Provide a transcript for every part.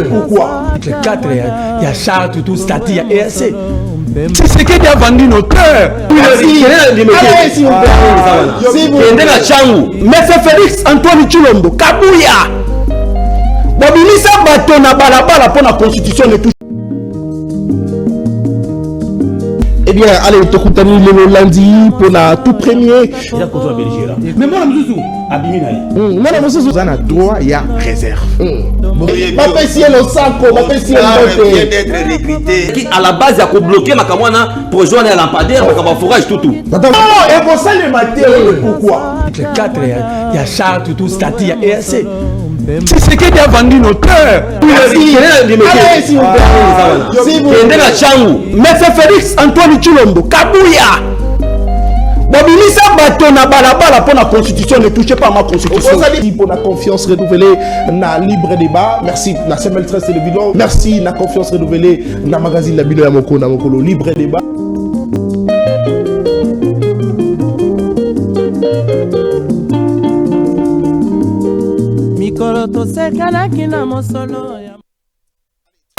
Pourquoi? Le 4, il y a charte, tout statut, il y a ERC. C'est ce qui a vendu nos cœurs. Mais c'est Félix Antoine Tshilombo, Kabouya. Bobimisa bato na balabala pour la constitution de tout. Eh bien, allez, Tokutani le lundi pour la tout premier. Mais moi, je suis abîmé. Moi, je suis un droit, il y a réserve. Ma pessie le saco, ma pessie le d'être recruté. Qui à la base a bloqué ma camarade pour joindre à lampadaire, ma forage tout. Non, et pour ça le matin, pourquoi? Le 4, il y a charte, tout statut, il y a ERC. C'est ce qui a vendu nos cœurs. Mais c'est Félix Antoine Tshilombo, Kabouya. Bobimisa bato na balabala pour la constitution, ne touchez pas à ma constitution. Pour la confiance renouvelée na libre débat. Merci na Semel 13 télévision. Merci na confiance renouvelée na magazine la Bino ya Moko na Mokolo libre débat.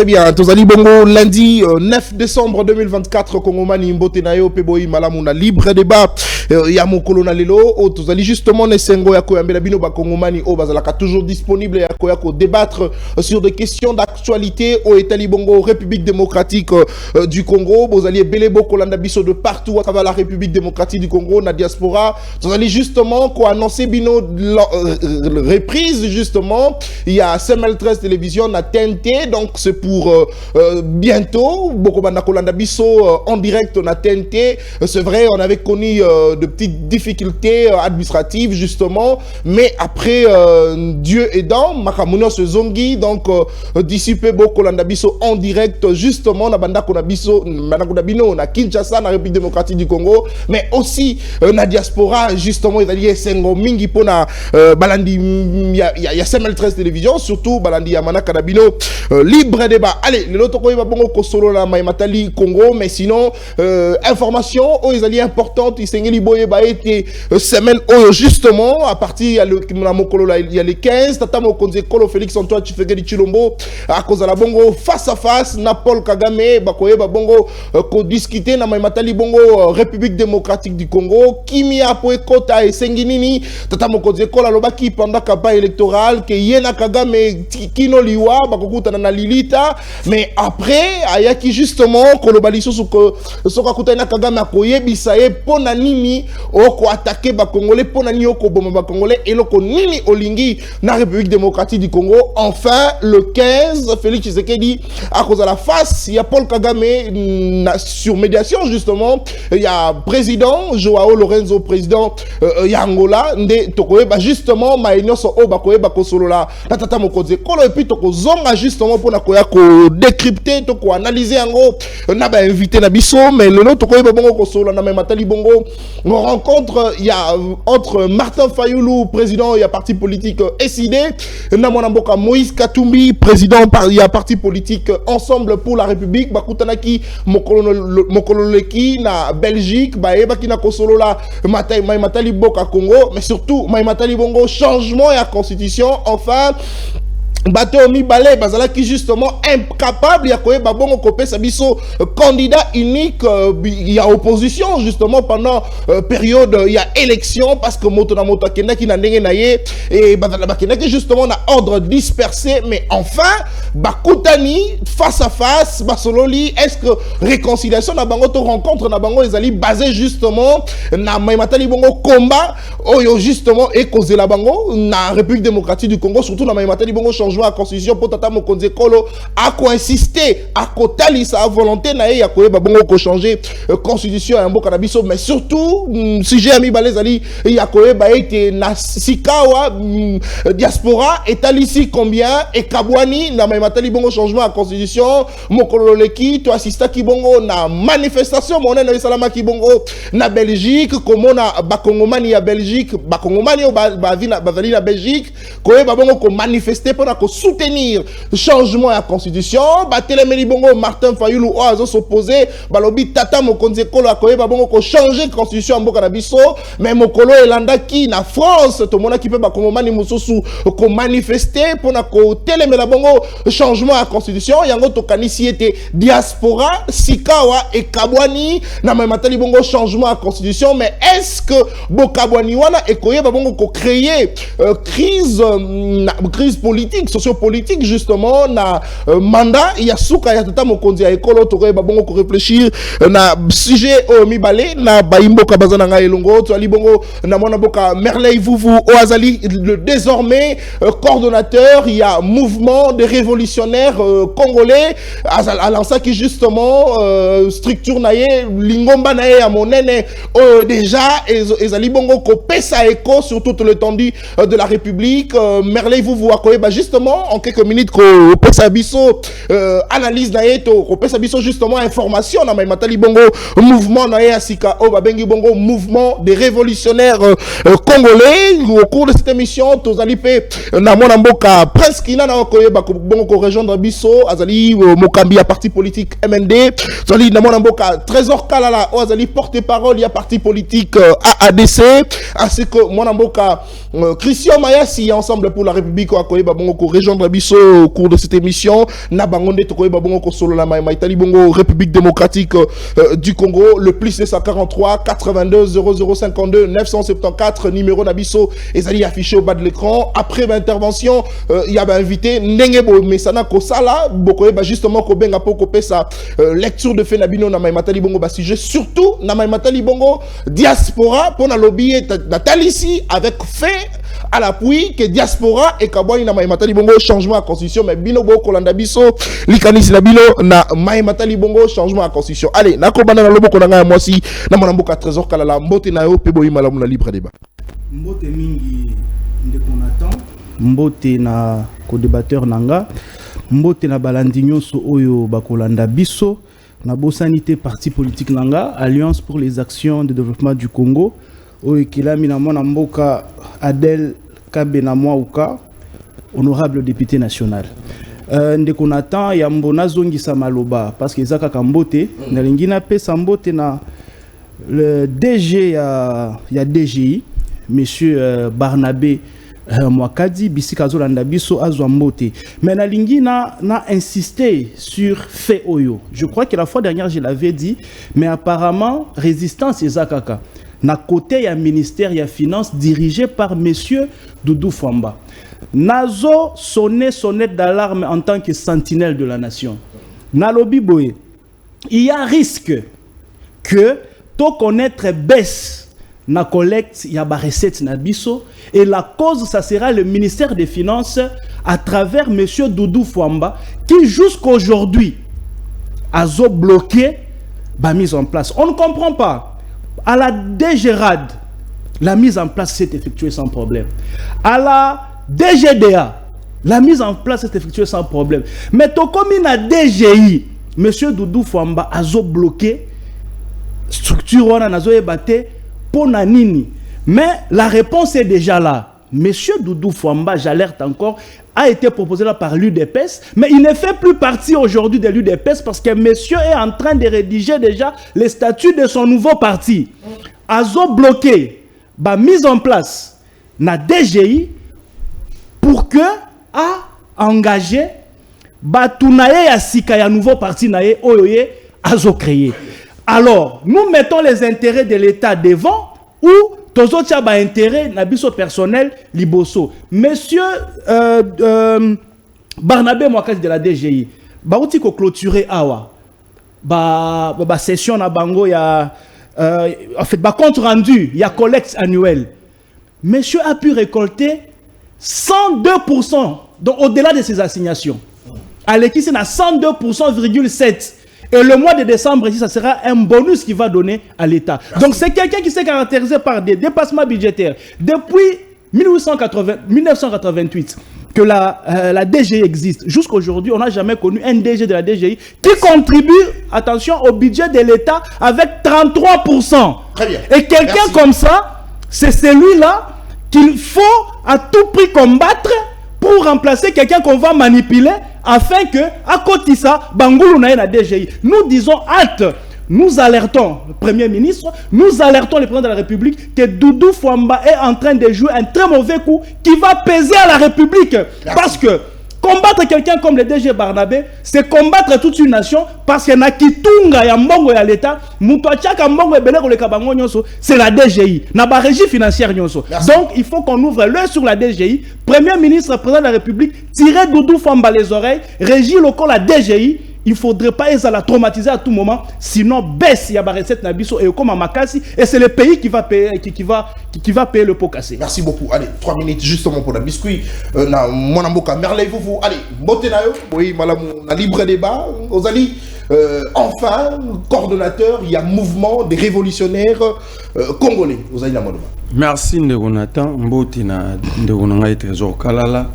Eh bien, Tozali Bongo, lundi 9 décembre 2024, Kongomani Mbotenayo, Peboyi Malamuna, libre débat, Yamokolo Nalelo, Tozali justement Nesengo Yako Yambela Bino Bakongomani, Bazalaka toujours disponible Yako Yako débattre sur des questions d'actualité au Etali Bongo, République démocratique du Congo, Bozali Belebo Kolanda Biso de partout à travers la République démocratique du Congo, na diaspora, Tozali justement quoi annoncer Bino reprise justement, il y a Semel 13 télévision, na TNT, donc c'est pour bientôt, Bokobanda Kolanda Biso en direct na TNT. C'est vrai, on avait connu de petites difficultés administratives justement, mais après Dieu aidant, Makamuno se zongi, donc dissiper Bokolanda Biso en direct justement na Banda Konabiso, Bino na Kinshasa, na République démocratique du Congo, mais aussi na diaspora justement, il y a Sengo Mingi Pona Balandi, il y a Semel 13 télévision, surtout Balandi Yamana Kanabino libre débat. Allez, le loto va bon Kosolo la Maïmatali Congo, mais sinon information ils allaient importante, ils s'engagent liboye ba été semaine justement à partir il y a les 15 tata mokonze kolo Félix Antoine Tshisekedi Tshilombo à cause de la bongo face à face na Paul Kagame bakoye ba bongo ko discuter na Maïmatali bongo République démocratique du Congo kimia po ekota et senginini tata mokonze kolo lobaki pendant campagne électorale que yena Kagame kino liwa bakokuta na Lilita, mais après ayaki justement kolobaliso suko soka na Kagame akoye bisaye pona nini oko attaquer ba congolais pona nini oko bomba ba congolais et loko nini olingi na République démocratique du Congo. Enfin le 15 Félix Tshisekedi à cause de la face il y a Paul Kagame sur médiation justement, il y a président Joao Lorenzo président Angola nde tokoye ba justement maenyo so o bakoye ba kosolola tata mokonze kolo et puis toko zonga justement pour na koya ko décrypter to ko analyser yango na ba invité na biso mais le lot to ko bongo ko solo na Maïmatali bongo on rencontre il y a entre Martin Fayoulou président il y a parti politique SID na mona mboka Moïse Katumbi président il y a parti politique Ensemble pour la République bakutanaki mokololeki na Belgique ba ebaki na ko solo la Maïmatali boka Congo mais surtout Maïmatali bongo changement et la constitution enfin bateau mibale bazala qui justement incapable ya koye babongo kopé sabiso candidat unique il y a opposition justement pendant période il y a élection parce que moto na moto kenda ki na ndenge na ye et bazala bakenda ki justement na ordre dispersé mais enfin bakutani face à face basololi est-ce que réconciliation na bango to rencontre na bango ezali basé justement na Maïmatali bongo combat oyo justement et causer la bango na République démocratique du Congo surtout na Maïmatali bongo changement à la constitution pour tata mokonze kolo a ko insister à kotali sa volonté na ya ko ba bongo ko changer constitution ya mboka na biso mais surtout sujet ami balezali ya ko ba été na sikawa diaspora etalisi combien et kabwani na Maïmatali bongo changement à la constitution mokolo leki to assista ki bongo na manifestation monene na salama ki bongo na Belgique comme na bakongomani ya Belgique bakongomani bazali na Belgique ko ba bongo ko manifester pour na soutenir changement à la constitution batelemeli bongo Martin Fayulu oazo s'opposer balobi tata mokonzi ekolo akoyeba bongo ko changer constitution mboka na biso mais mokolo elandaki na France to mona ki pe ba komomani mususu ko manifester pona ko telemela bongo changement à la constitution yango to kanisi ete diaspora sikawa e kabwani na matali bongo changement à la constitution mais est-ce que bokabwani wana ekoyeba bongo ko créer crise politique sociopolitique justement na mandat ya suka ya tata mokonzi ya ekolo to koyeba bongo ko réfléchir na sujet o mibale na baimboka bazana nga elongo to ali bongo na mona boka Merley Vuvu Oazali le désormais coordonnateur il y a mouvement de révolutionnaires congolais à lancer qui justement structure naie lingomba naie à monene déjà ezali bongo ko pesa écho sur toute l'étendue de la République Merley Vuvu akoyeba justement en quelques minutes ko pesa biso analyse naie to ko pesa biso justement information na matali bongo mouvement naie asika o babengi bongo mouvement des révolutionnaires congolais au cours de cette émission tozali pe na mona mboka presque ina na koyeba bongo ko rejoindre biso azali mokambi ya parti politique MND tozali na mona mboka Trésor Kalala o azali porte-parole ya parti politique AADC ainsi que mona mboka Christian Mayasi ensemble pour la République o koyeba bongo ko rejoindre biso au cours de cette émission na bangonde to koyeba bongo ko solo la maitali bongo République démocratique du Congo le plus 243 82 0052 974 numéro nabiso ezali affiché au bas de l'écran après l'intervention il y a invité Nengebo Mesana Kosala bokoyeba justement ko benga poko pesa lecture de Fenabino na matali bongo ba sujet surtout na matali bongo diaspora pour na lobby Nathalie ici avec fait à l'appui que diaspora et kabwani na matali bongo changement à constitution mais bino boko landa biso likanisi na bino na matali bongo changement à constitution allez nakobana na loboko na nga moi si na mona mboka Trésor Kalala mbote na yo pe boyi malamu na libre débat mbote mingi ndeko Nathan mbote na co-débatteur nanga mbote na balandi nyonso oyo bakolanda biso na bosanité parti politique nanga Alliance pour les actions de développement du Congo oyo kilami na mona mboka Adel Kabena Mwauka honorable député national ndeko Nathan ya mbona zongisa maloba parce que ezaka kambote na lingina pesa mbote na le DG ya DGI monsieur Barnabé Mwakadi bisika zolanda biso azwa mbote mais na lingina na insister sur fait oyo je crois que la fois dernière je l'avais dit mais apparemment résistance ezakaka na côté ya ministère ya finance dirigé par monsieur Doudou Fwamba nazo sonner sonnette d'alarme en tant que sentinelle de la nation na lobi boye il y a risque que to connaître baisse na collecte ya ba recette na biso et la cause ça sera le ministère des finances à travers monsieur Doudou Fwamba qui jusqu'aujourd'hui a bloqué ba mise en place on ne comprend pas à la DGRAD la mise en place s'est effectuée sans problème à la DGDA la mise en place s'est effectuée sans problème mais to comme na DGI monsieur Doudou Fwamba a bloqué structure wana nazo ebate pona nini mais la réponse est déjà là monsieur Doudou Fwamba j'alerte encore a été proposé là par l'UDPS mais il ne fait plus partie aujourd'hui de l'UDPS parce que monsieur est en train de rédiger déjà les statuts de son nouveau parti azo bloqué ba mise en place na DGI pour que a engagé batunaye ya sika ya nouveau parti naye oyoye azo créé. Alors, nous mettons les intérêts de l'État devant ou tozotia ba intérêt na biso personnel liboso. Monsieur Barnabé Mwakadi de la DGI, ba outi ko clôturer awa. Ba session na bango ya en fait ba compte rendu, il y a collecte annuelle. Monsieur a pu récolter 102%, donc au-delà de ses assignations. À l'équipe, c'est à 102,7%. Et le mois de décembre, ici, ça sera un bonus qu'il va donner à l'État. Donc c'est quelqu'un qui s'est caractérisé par des dépassements budgétaires. Depuis 1988, que la DGI existe, jusqu'à aujourd'hui, on n'a jamais connu un DG de la DGI qui contribue, attention, au budget de l'État avec 33%. Très bien. Et quelqu'un comme ça, c'est celui-là qu'il faut à tout prix combattre pour remplacer quelqu'un qu'on va manipuler afin que, à côté de ça, Bangoulou n'a la DGI. Nous disons halte. Nous alertons le Premier ministre, nous alertons le Président de la République que Doudou Fouamba est en train de jouer un très mauvais coup qui va peser à la République. Merci. Parce que combattre quelqu'un comme le DG Barnabé, c'est combattre toute une nation parce qu'il y a Kitunga, ya Mbongo ya l'État, Moutouachaka Mbongo et Beleko le Kabango Nyonso, c'est la DGI, n'a pas régie financière Nyonso. Donc il faut qu'on ouvre l'œil sur la DGI. Premier ministre, Président de la République, tirer Doudou Fouamba les oreilles, régir le corps la DGI. Il ne faudrait pas la traumatiser à tout moment, sinon baisse il y a recette Nabiso et comme à Makassi et c'est le pays qui va payer qui va payer le pot cassé. Merci beaucoup. Allez, 3 minutes justement pour la biscuit. Na mon amboka merveille vous. Allez, botte na yo. Oui, madame, on a libre débat. Vous allez enfin coordonnateur, il y a mouvement des révolutionnaires congolais. Vous allez la mode. Merci Ndonatan, mbote na Ndonanga Trésor Kalala,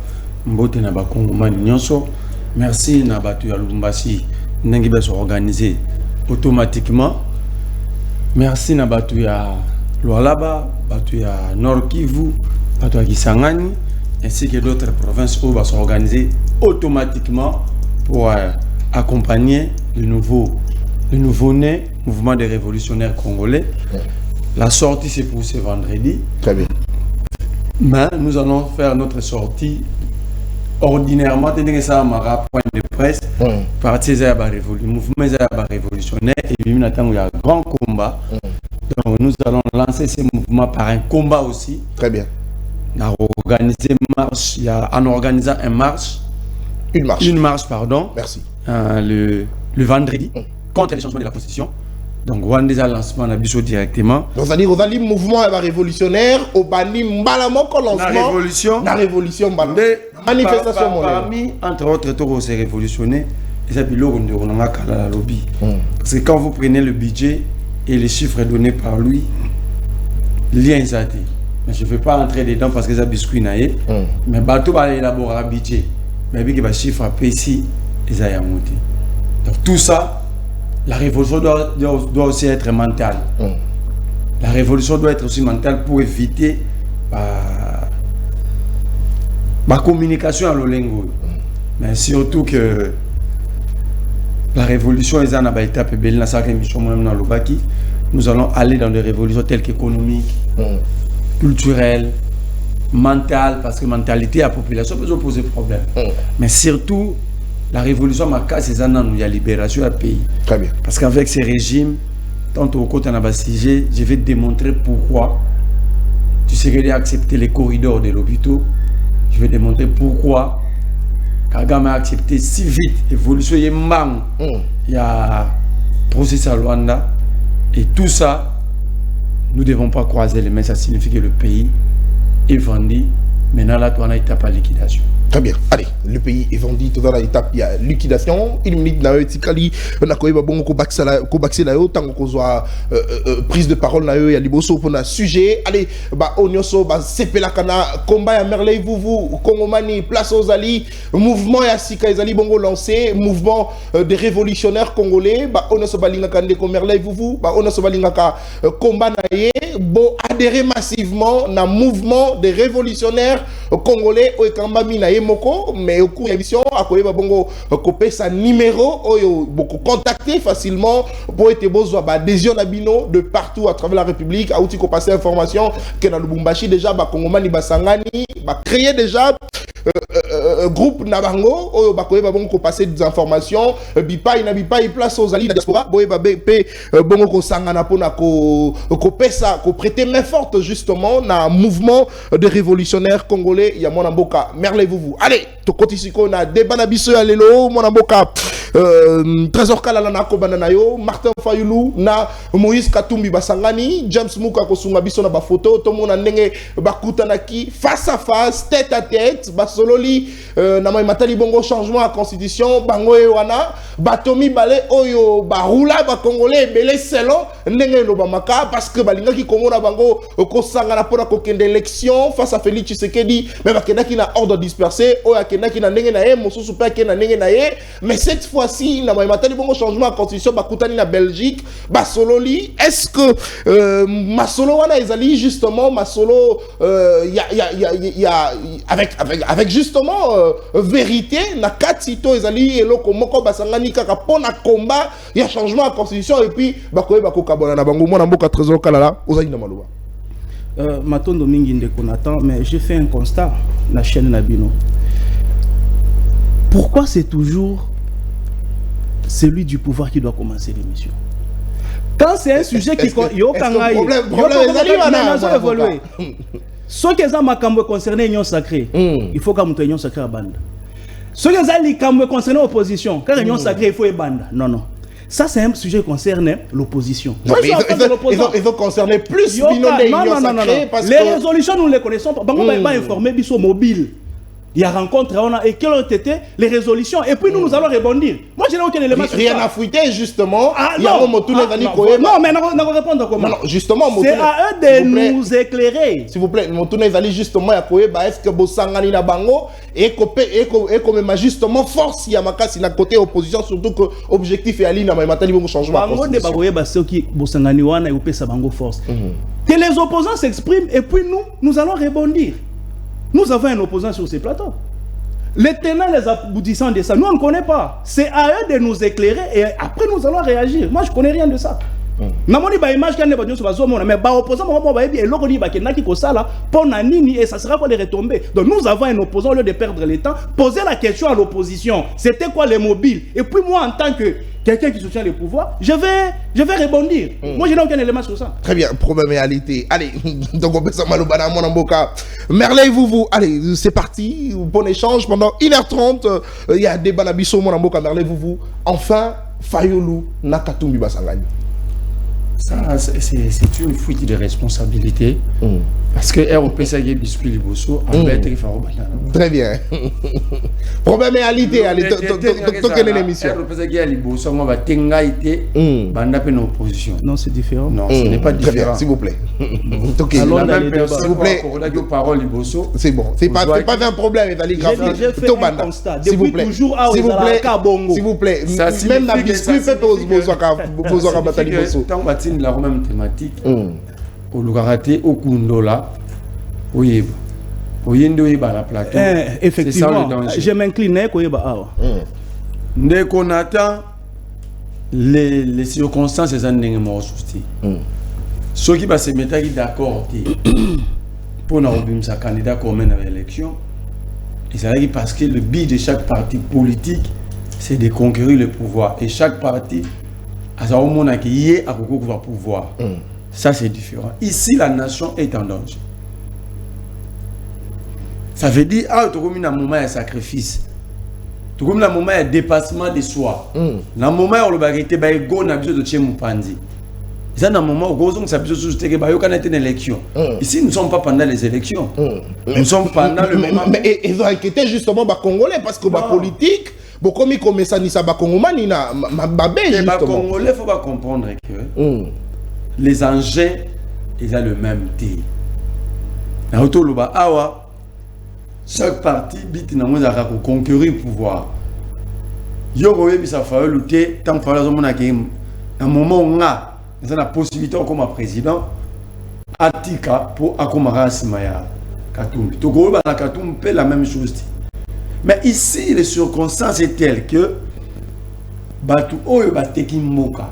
mbote na ba Kongomani nyonso. Merci na batu ya Lubumbashi ndenge ba se organiser automatiquement. Merci na batu ya Lualaba, batu ya Nord Kivu, batu ya Kisangani ainsi que d'autres provinces où va s'organiser automatiquement pour accompagner le nouveau-né mouvement des révolutionnaires congolais. La sortie c'est pour ce vendredi. Très bien. Mais nous allons faire notre sortie ordinairement, ça m'a point de presse, parti de la mouvement révolutionnaire et il y a un grand combat. Donc nous allons lancer ce mouvement par un combat aussi. Très bien. On a organisé marche, en organisant une marche, pardon. Merci. Le vendredi contre les changements de la Constitution. Donc, on a déjà lancement la biso directement. Donc, c'est-à-dire, on a dit mouvement révolutionnaire, au bani mbalamon qu'on lancement. La révolution, manifestation. Parmi, entre autres, tous ces révolutionnaires, ils ont la lobby. Parce que quand vous prenez le budget et les chiffres donnés par lui, lien est à dire. Mais je ne vais pas entrer dedans parce que ça biscuit naïe. Mais bateau va élaborer un budget. Mais il y a des chiffres à ici, ils ont monté. Donc, tout ça. La révolution doit aussi être mentale. La révolution doit être aussi mentale pour éviter ma communication à l'olengo. Mais surtout que la révolution est en étape nous allons aller dans des révolutions telles qu'économiques, culturelles, mentales, parce que mentalité à la population peut poser problème. Mais surtout, la révolution m'a cassé ça dans la libération du pays. Très bien. Parce qu'avec ces régimes, tant au côté on a bastigé, je vais te démontrer pourquoi tu serais accepter les corridors de l'hôpital. Je vais te démontrer pourquoi Kagame a accepté si vite l'évolution. Il y a processus à Luanda. Et tout ça, nous ne devons pas croiser les mains. Ça signifie que le pays est vendu. Maintenant, là, on a une étape à liquidation. Très bien. Allez, le pays est vendu. Tout dans l'étape, il y a liquidation. Il minute na etikali na koyeba bongo ko baxer la yo tango ko zwa prise de parole na yo ya liboso pour na sujet. Allez, ba onyoso ba sepela kana combat ya merveille vous Kongomani place aux ali mouvement ya sika ezali bongo lancé mouvement des révolutionnaires congolais ba onyoso balinga kande ko merveille vous ba onyoso balinga ka combat na ye bo adhérer massivement na mouvement des révolutionnaires congolais o ekamba mina moko mais au cours de l'émission à quoi va bongo copier sa numéro beaucoup contacter facilement pour être besoin d'adhésion d'abino de partout à travers la République à outil qu'on passe information que dans le Lubumbashi déjà ba Kongomani basangani ba créer déjà groupe Nabango oyo bakoye ba bongo ko passer des informations bipai place aux alliés de la diaspora boye ba pe bongo ko sangana pona ko pesa ko prêter main forte justement na mouvement de révolutionnaires congolais ya mona mboka merveille vous allez to kotisiko na débat na biso ya lelo mona mboka Trésor Kalala na ko banana yo Martin Fayulu na Moïse Katumbi basangani James Muka ko sunga biso na ba photo to mona ndenge bakutanaki face à face tête à tête basololi na matali bongo changement à constitution bango wana batomi balé oyo barula ba congolais belé selon ndenge lo bamaka parce que balinga ki Congo na bango ko sangana pona ko kende élection face à Félix Tshisekedi mais bakenda ki na ordre dispersé oyo akenda ki na ndenge na ye mosusu pa ki na ndenge na ye mais cette fois fois-ci na matali bongo changement de constitution bakutani na Belgique basololi est-ce que masolo wana ezali justement masolo avec justement vérité na katito ezali eloko moko basangani kaka pona combat ya changement de constitution et puis bakoye bakokabona na bango mwana mboka trésor kalala ozali na maloba Matondo mingi ndeko Nathan, mais j'ai fait un constat la chaîne Nabino. Pourquoi c'est toujours celui du pouvoir qui doit commencer l'émission? Quand c'est un sujet qui évolué. Ceux qui ont makambo concerné l'union sacrée, il faut que l'union sacrée à bande. Ceux qui ont concerné l'opposition, quand l'union sacrée il faut y bande. Non non. Ça, c'est un sujet qui concerne l'opposition. Ils ont concerné plus non. Les résolutions, nous ne les connaissons pas. On va informer Bisso mobile. Il y a rencontre, et quelles ont été les résolutions. Et puis nous allons rebondir. Moi, je n'ai aucun élément. Rien n'a fuité, justement. Non, mais nous répondre comment? Non, justement. C'est à eux de nous éclairer. S'il vous plaît, Motoune Ezali, justement, est-ce que Bossangani na Bango et comme justement force Yamakasi na côté opposition, surtout que objectif est Ali na Matali Bongo changement. Bango ne Bagoye Basoki Bossangani wana et Opesa Bango force. Que les opposants s'expriment et puis nous allons rebondir. Nous avons un opposant sur ces plateaux. Les tenants, les aboutissants de ça, nous on ne connaît pas. C'est à eux de nous éclairer et après nous allons réagir. Moi je ne connais rien de ça. Namoni ba image quand les sur bazomona mais ba opposant moi ba et loko ni ba kenaki ko sala pour nini et ça sera quoi les retombées. Donc nous avons un opposant au lieu de perdre le temps, poser la question à l'opposition. C'était quoi les mobiles? Et puis moi en tant que quelqu'un qui soutient le pouvoir, je vais rebondir. Moi je n'ai aucun élément sur ça. Très bien, probabilité. Allez, donc on peut ça malobana mon mboka. Merveille vous. Allez, c'est parti. Bon échange pendant 1h30. Il y a des banabiso mon mboka Merveille vous. Enfin Fayulu Nakatumbi Basangani. Ça, c'est une fuite de responsabilité. Parce que ROP Sagé Biscuit Liboso a été très bien. Probabilité, allez, toquez l'émission. ROP Sagé Liboso, on va tengaïté, bandape nos oppositions. Non, c'est différent. Non, ce n'est pas différent. S'il vous plaît. S'il vous plaît. C'est bon. C'est pas un problème, j'ai fait un constat. Depuis toujours, s'il vous plaît. Même la biscuit fait besoin Batali Boso. La même thématique au Lugarate au Kundola oui la plateau effectivement je m'incline dès qu'on attend les circonstances des années ceux qui va se mettre d'accord pour nous sa candidat commun à l'élection et parce que le but de chaque parti politique c'est de conquérir le pouvoir et chaque parti à un moment qui est à pouvoir. Ça c'est différent. Ici la nation est en danger. Ça veut dire ah tu as un moment de sacrifice. Tu as un moment de dépassement de soi. Un moment où le bagage est go na besoin de chez Mupandi. C'est un moment où on a besoin de se dire qu'il y a une élection. Ici nous ne sommes pas pendant les élections. Nous sommes pendant le moment. Mais ils ont inquiété justement les Congolais parce que la politique beaucoup comme ça ni ça ba Congomani na babé justement. Les Congolais faut pas comprendre que les enjeux ils ont le même thé. Na otoloba awa chaque parti bit na moza ka conquérir pouvoir. Yo ko yebi ça fa lutter tant fa la zomona ke un moment on a la possibilité comme président atika pour akomara simaya Katumbi. To ko ba na Katumbi la même chose. Mais ici, les circonstances sont telles que Batu Oyo Bateki Moka.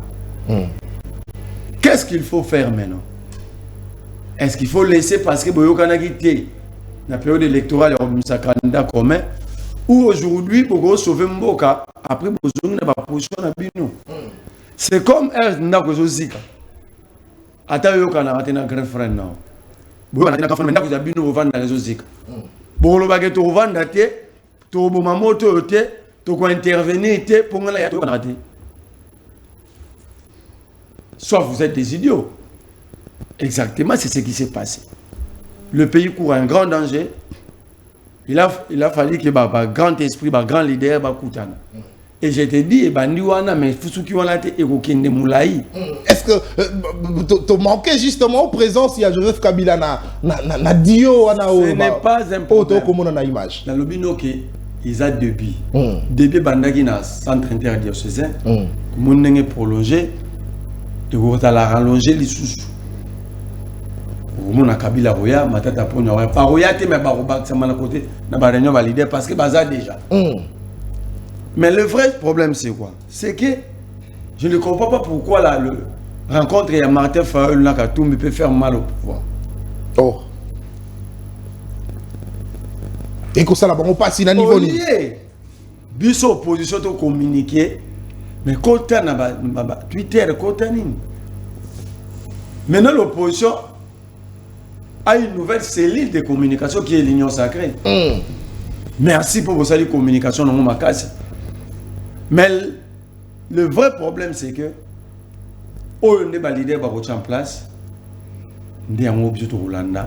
Qu'est-ce qu'il faut faire maintenant? Est-ce qu'il faut laisser parce que Boyo Kanagité, la période électorale, il y a un candidat commun, ou aujourd'hui, pour sauver Mboka, après, il y a une position à Bino. C'est comme Ernda Kozozika. Attends, il y a un grand frère. Il y a un grand frère qui a Bino au vent dans les Zika. Bon, le baguette au vent d'até. To moto te to ko intervenir te pour ngala ya to raté. Soit vous êtes des idiots. Exactement, c'est ce qui s'est passé. Le pays court un grand danger. Il a fallu que grand esprit, grand leader Koutana. Et je te dis bandiwana mais fusuki wana te ekokende moulaï. Est-ce que tu manquais justement en présence il y a Joseph Kabila na dio wana ce n'est pas un problème. Comment on a image. Dans le bino que ils ont débit. Débit bandagi na centre interdiocésain. Mon n'est prolongé. Et vous allez rallonger les sous. Mon a Kabila Roya, ma tête à Pogno. Pas Roya, mais Baroba, c'est mon côté. N'a pas réunion validée parce que Baza déjà. Mais le vrai problème, c'est quoi? C'est que je ne comprends pas pourquoi la rencontre et Martin Fayoul Nakatou peut faire mal au pouvoir. Oh. Et que ça là, on passe à un niveau. Bis opposition to communiquer, mais côté Twitter côté nini. Maintenant l'opposition a une nouvelle cellule de communication qui est l'Union Sacrée. Merci pour vos alliés communication dans mon casse. Mais le vrai problème c'est que on est validé par votre en place.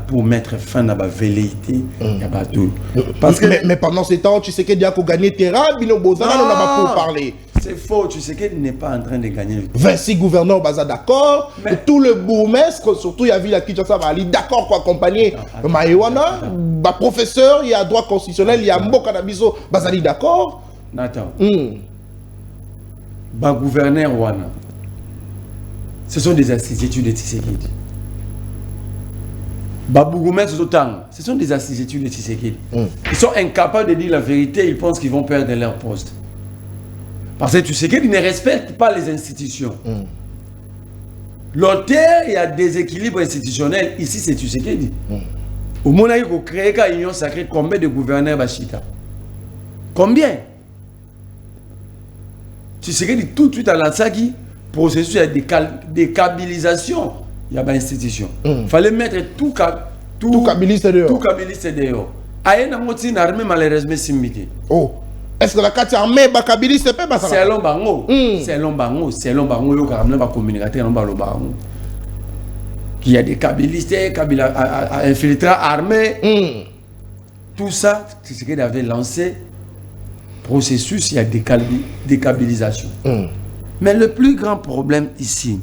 Pour mettre fin à la velléité, parce que mais pendant ce temps, tu sais qu'il y a gagné terrain, Bino Bozana, on n'a pas pour parler. C'est faux, tu sais qu'il n'est pas en train de gagner. 26 gouverneurs Baza d'accord, tout le bourgmestre, surtout il y a vu la Kinshasa Mali d'accord pour accompagner Maïwana, professeur, il y a droit constitutionnel, il y a Mboka Nabiso Bazali d'accord. Nathan. Gouverneur Wana. Ce sont des instituts de Tshisekedi. Ce sont des instituts de Tshisekedi. Ils sont incapables de dire la vérité, ils pensent qu'ils vont perdre leur poste. Parce que Tshisekedi ne respecte pas les institutions. L'auteur, il y a des équilibres institutionnels. Ici, c'est Tshisekedi. Au moment où il faut créer une union sacrée, combien de gouverneurs Bachita? Combien? Tshisekedi tout de suite à l'Ansaki, processus de décabilisation. Il y a une institution. Il fallait mettre tout kabiliste dehors. Tout kabiliste dehors. Aïe n'a pas une armée malheureusement simité. Oh. Est-ce que la carte armée kabiliste peut pas ça? C'est long bango. C'est long bango. C'est long bango. Yo karamna ba communicateur non ba lo bango. Qui a des kabilistes, kabila infiltrés armés. Tout ça, c'est ce qu'il avait lancé. Processus, il y a décabilisation. Mais le plus grand problème ici.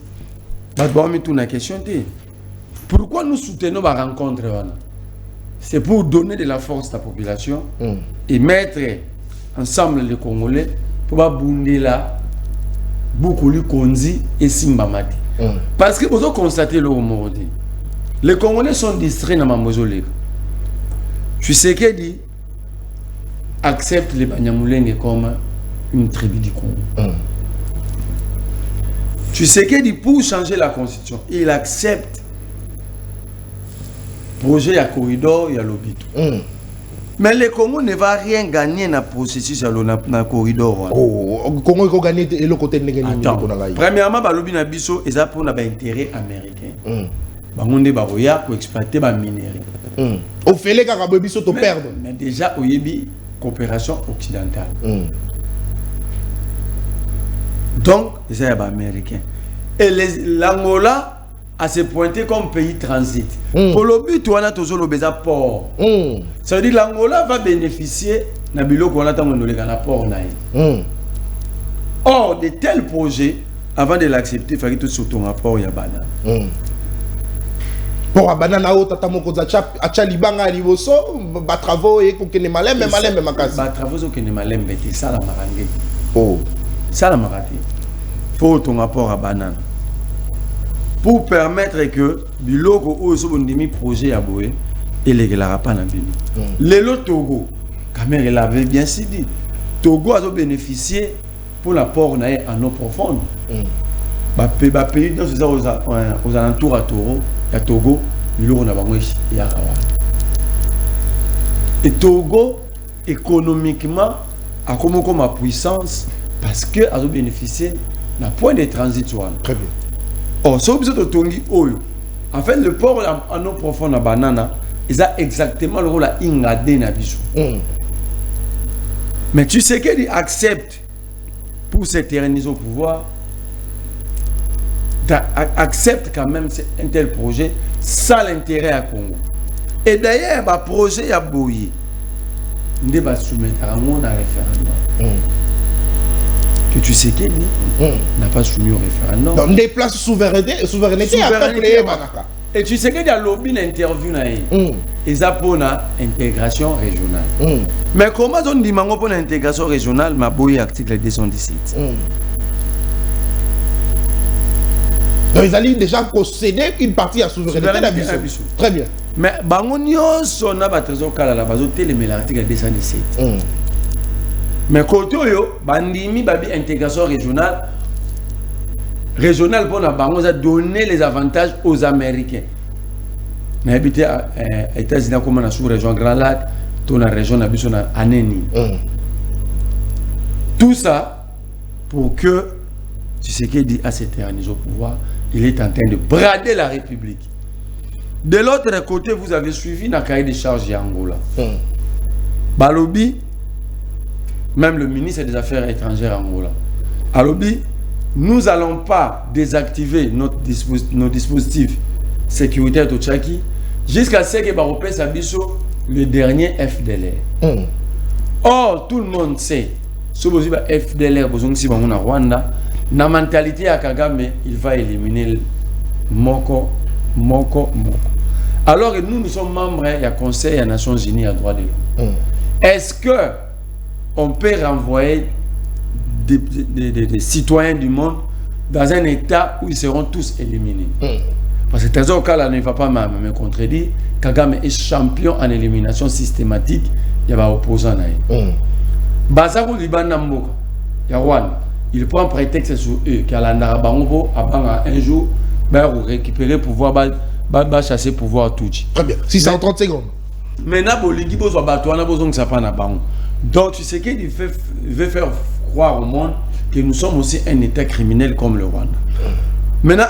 Pourquoi nous soutenons la rencontre? C'est pour donner de la force à la population et mettre ensemble les Congolais pour abonder là, Boukouli Konzi et Simbamati. Parce que vous avez constaté le Romordi. Les Congolais sont distraits dans ma mausolée. Tu sais qu'il dit accepte les Banyamulenge comme une tribu du Congo. Tu sais qu'il dit pour changer la constitution, il accepte projet à corridor et à l'hôpital. Mais le Congo ne va rien gagner dans le processus dans le corridor. Oh, le Congo va gagner le côté de l'Église. Premièrement, le na biso est pour un intérêt américain. Bangonde baroya pour exploiter les minerais. Au fait les Carabes biso to perdre. Mais déjà au yebi coopération occidentale. Donc, c'est américain. Et l'Angola a se pointé comme pays transit. Pour le but, on a toujours le besoin port. Ça veut dire que l'Angola va bénéficier de la port. Or, de tels projets, avant de l'accepter, il fallait tout sur ton rapport Yabana. Pour Abana, Tatamoko Achalibanga Liboso, Batravo et Kokene Malem, mais Malem, mais Makasi. Batravo, Kokene Malem, mais c'est ça la marangé. Oh. Ça la marangé. Faut ton rapport à banane pour permettre que biloko ou so bondimi projet à boé et les la pas na bino les lots Togo caméra l'avait bien si dit Togo a bénéficié pour la port na en eau profonde pays dans aux alentours à Toro à Togo biloko na bango ya kawa et Togo économiquement a comme ma puissance parce que a bénéficié d'un point de transit. Très bien. Oh, so biso to tongi oyo. En fait, le port en eau profonde à banana, ils a exactement le rôle à ingade na biso. Mais tu sais qu'il accepte pour s'éterniser au pouvoir, accepte quand même un tel projet sans l'intérêt à Congo. Et d'ailleurs, le projet à Boyi, il va soumettre à mon référendum. Que tu sais qu'il n'a pas soumis au référendum. Donc, des places souveraineté à Et tu sais qu'il y a lobby d'interview et ça pour l'intégration régionale. Mais comment on dit pour l'intégration régionale, ma boy article 217. Donc ils allaient déjà concéder une partie à souveraineté d'Abisso. Très bien. Mais bangonio son a trésor kala la bazo télémé l'article 217. Mais côté yo bandimi babi intégration régionale pour la bango a donné les avantages aux Américains. Mais habité à États-Unis comme na sous-région Grand Lac, dans la région d'Abisso na Aneni. Tout ça pour que Tshisekedi a s'éternisé au pouvoir, il est en train de brader la République. De l'autre côté, vous avez suivi le cahier des charges Angola. Balobi, même le ministre des Affaires étrangères Angola. Balobi, nous n'allons pas désactiver nos dispositifs sécuritaires au Tchaki jusqu'à ce que Baropé Sabiso le dernier FDLR. Or, tout le monde sait, ce que FDLR, si on a Rwanda, la mentalité à Kagame, il va éliminer Moko. Alors que nous sommes membres du Conseil des Nations Unies à droit de l'homme. Est-ce que on peut renvoyer des citoyens du monde dans un état où ils seront tous éliminés? Parce que Trésor Kala ne va pas me contredire. Kagame est champion en élimination systématique. Il y a des opposants. Bazako Liban Namboka, Rwanda. Il prend prétexte sur eux qu'à la Narabango, un jour, pour récupérer le pouvoir, chasser le pouvoir tout. Très bien. 630 secondes. Maintenant, donc, tu sais qu'il veut faire croire au monde que nous sommes aussi un État criminel comme le Rwanda. Maintenant,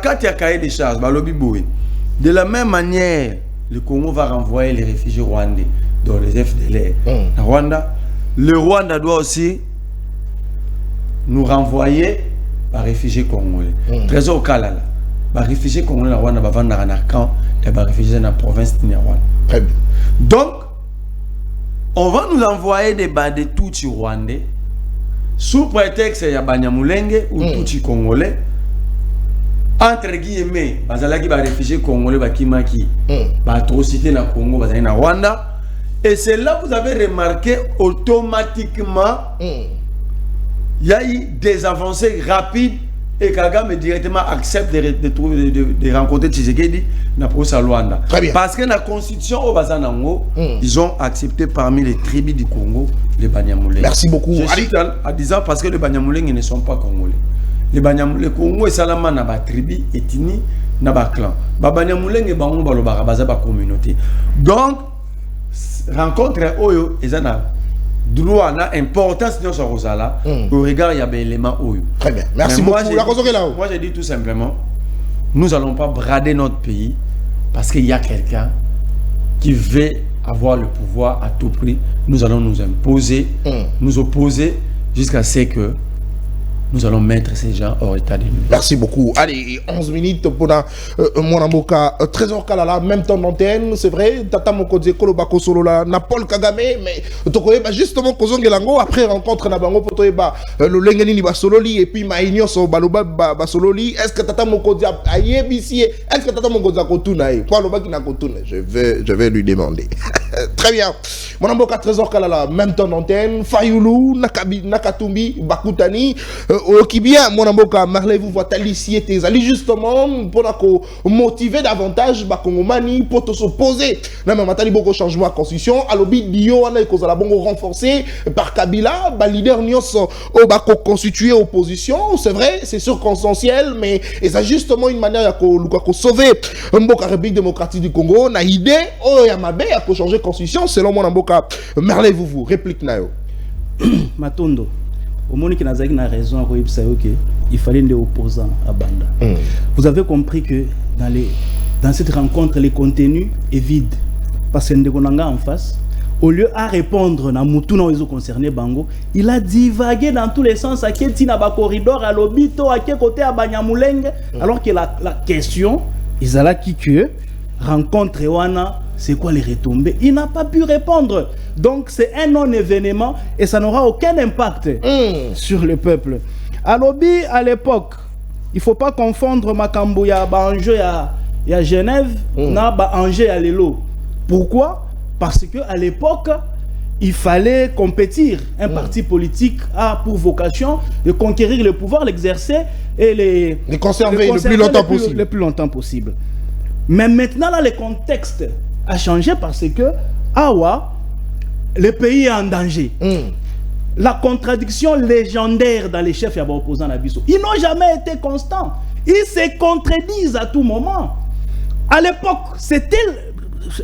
quand il y a cahier des charges, de la même manière, le Congo va renvoyer les réfugiés rwandais dans les FDLR. Rwanda, le Rwanda doit aussi nous renvoyer par réfugiés congolais. Trésor Kalala, par réfugiés congolais na Rwanda, bavanda na camp, et par réfugiés dans la province de Rwanda. Très bien. Donc, on va nous envoyer des bandits Tutsi rwandais sous prétexte qu'il y a Banyamulenge ou Tutsi congolais. Entre guillemets, bazalaki ba réfugiés congolais bakimaki, ba atrocité na Congo, bazali na Rwanda. Et c'est là que vous avez remarqué automatiquement il y a eu des avancées rapides et Kagame directement accepte de rencontrer Tshisekedi dans le Rwanda. Parce que la constitution au Bazanango, ils ont accepté parmi les tribus du Congo les Banyamulenge. Merci beaucoup. Je cite en disant parce que les Banyamulenge ne sont pas congolais. Les Banyamulenge Congo et Salama na ba tribu ethnie na ba clan. Ba Banyamulenge bango balo ba baza ba communauté. Donc rencontre oyo ezana droit na importance de ce Rosala au regard il y a des éléments oyo. Très bien. Merci beaucoup. Moi je dis tout simplement nous allons pas brader notre pays parce qu'il y a quelqu'un qui veut avoir le pouvoir à tout prix. Nous allons nous imposer, nous opposer jusqu'à ce que nous allons mettre ces gens hors état de nuire. Merci beaucoup. Allez, 11 minutes pour mon amboka. Trésor Kalala, même temps d'antenne, c'est vrai. Tata Mokodze Kolobako Solola, na Paul Kagame, mais Tokoyeba, justement, Kozongelango, après rencontre na Bango Potoyeba, le Lengeni Basololi, et puis Maïnios Baloba Basololi. Est-ce que Tata Mokodze a yébisi? Est-ce que Tata Mokodze a kotunaï? Quoi, le baki na kotunaï? Je vais lui demander. Très bien. Mon amboka Trésor Kalala, même temps d'antenne, Fayoulou, Nakatumbi, Bakutani, qui bien, mon amboka, Marley, vous voit alicier tes alliés justement pour motiver davantage Bakongomani pour s'opposer. Même matali beaucoup changement de constitution, alobi dio on a cause la bongo renforcé par Kabila, ba leader nyos au bako constituer opposition, c'est vrai, c'est circonstanciel, mais c'est justement une manière à sauver Mboka République démocratique du Congo, na idée oh ya mabe à changer constitution selon mon amboka. Marley, vous réplique nayo. Matondo. Au moment qu'il a raison, il fallait des opposants à Banda. Vous avez compris que dans cette rencontre, le contenu est vide. Parce que Ndekonanga en face, au lieu à répondre dans Moutouna aux concernés Bango, il a divagué dans tous les sens à Ketina ba corridor à l'Obito, à quel côté à Banyamulenge, alors que la question, ils allaient qui que rencontre Wana. C'est quoi les retombées? Il n'a pas pu répondre. Donc c'est un non-événement et ça n'aura aucun impact sur le peuple. À l'Obi, à l'époque, il ne faut pas confondre Makambouya, Banjo, il y a Genève, na ba Angers à l'élo. Pourquoi? Parce que à l'époque, il fallait compétir. Un parti politique a pour vocation de conquérir le pouvoir, l'exercer et les conserver le plus longtemps possible. Le plus longtemps possible. Mais maintenant, là, le contexte a changé parce que, le pays est en danger. La contradiction légendaire dans les chefs et opposants à Bissau. Ils n'ont jamais été constants. Ils se contredisent à tout moment. À l'époque, c'était,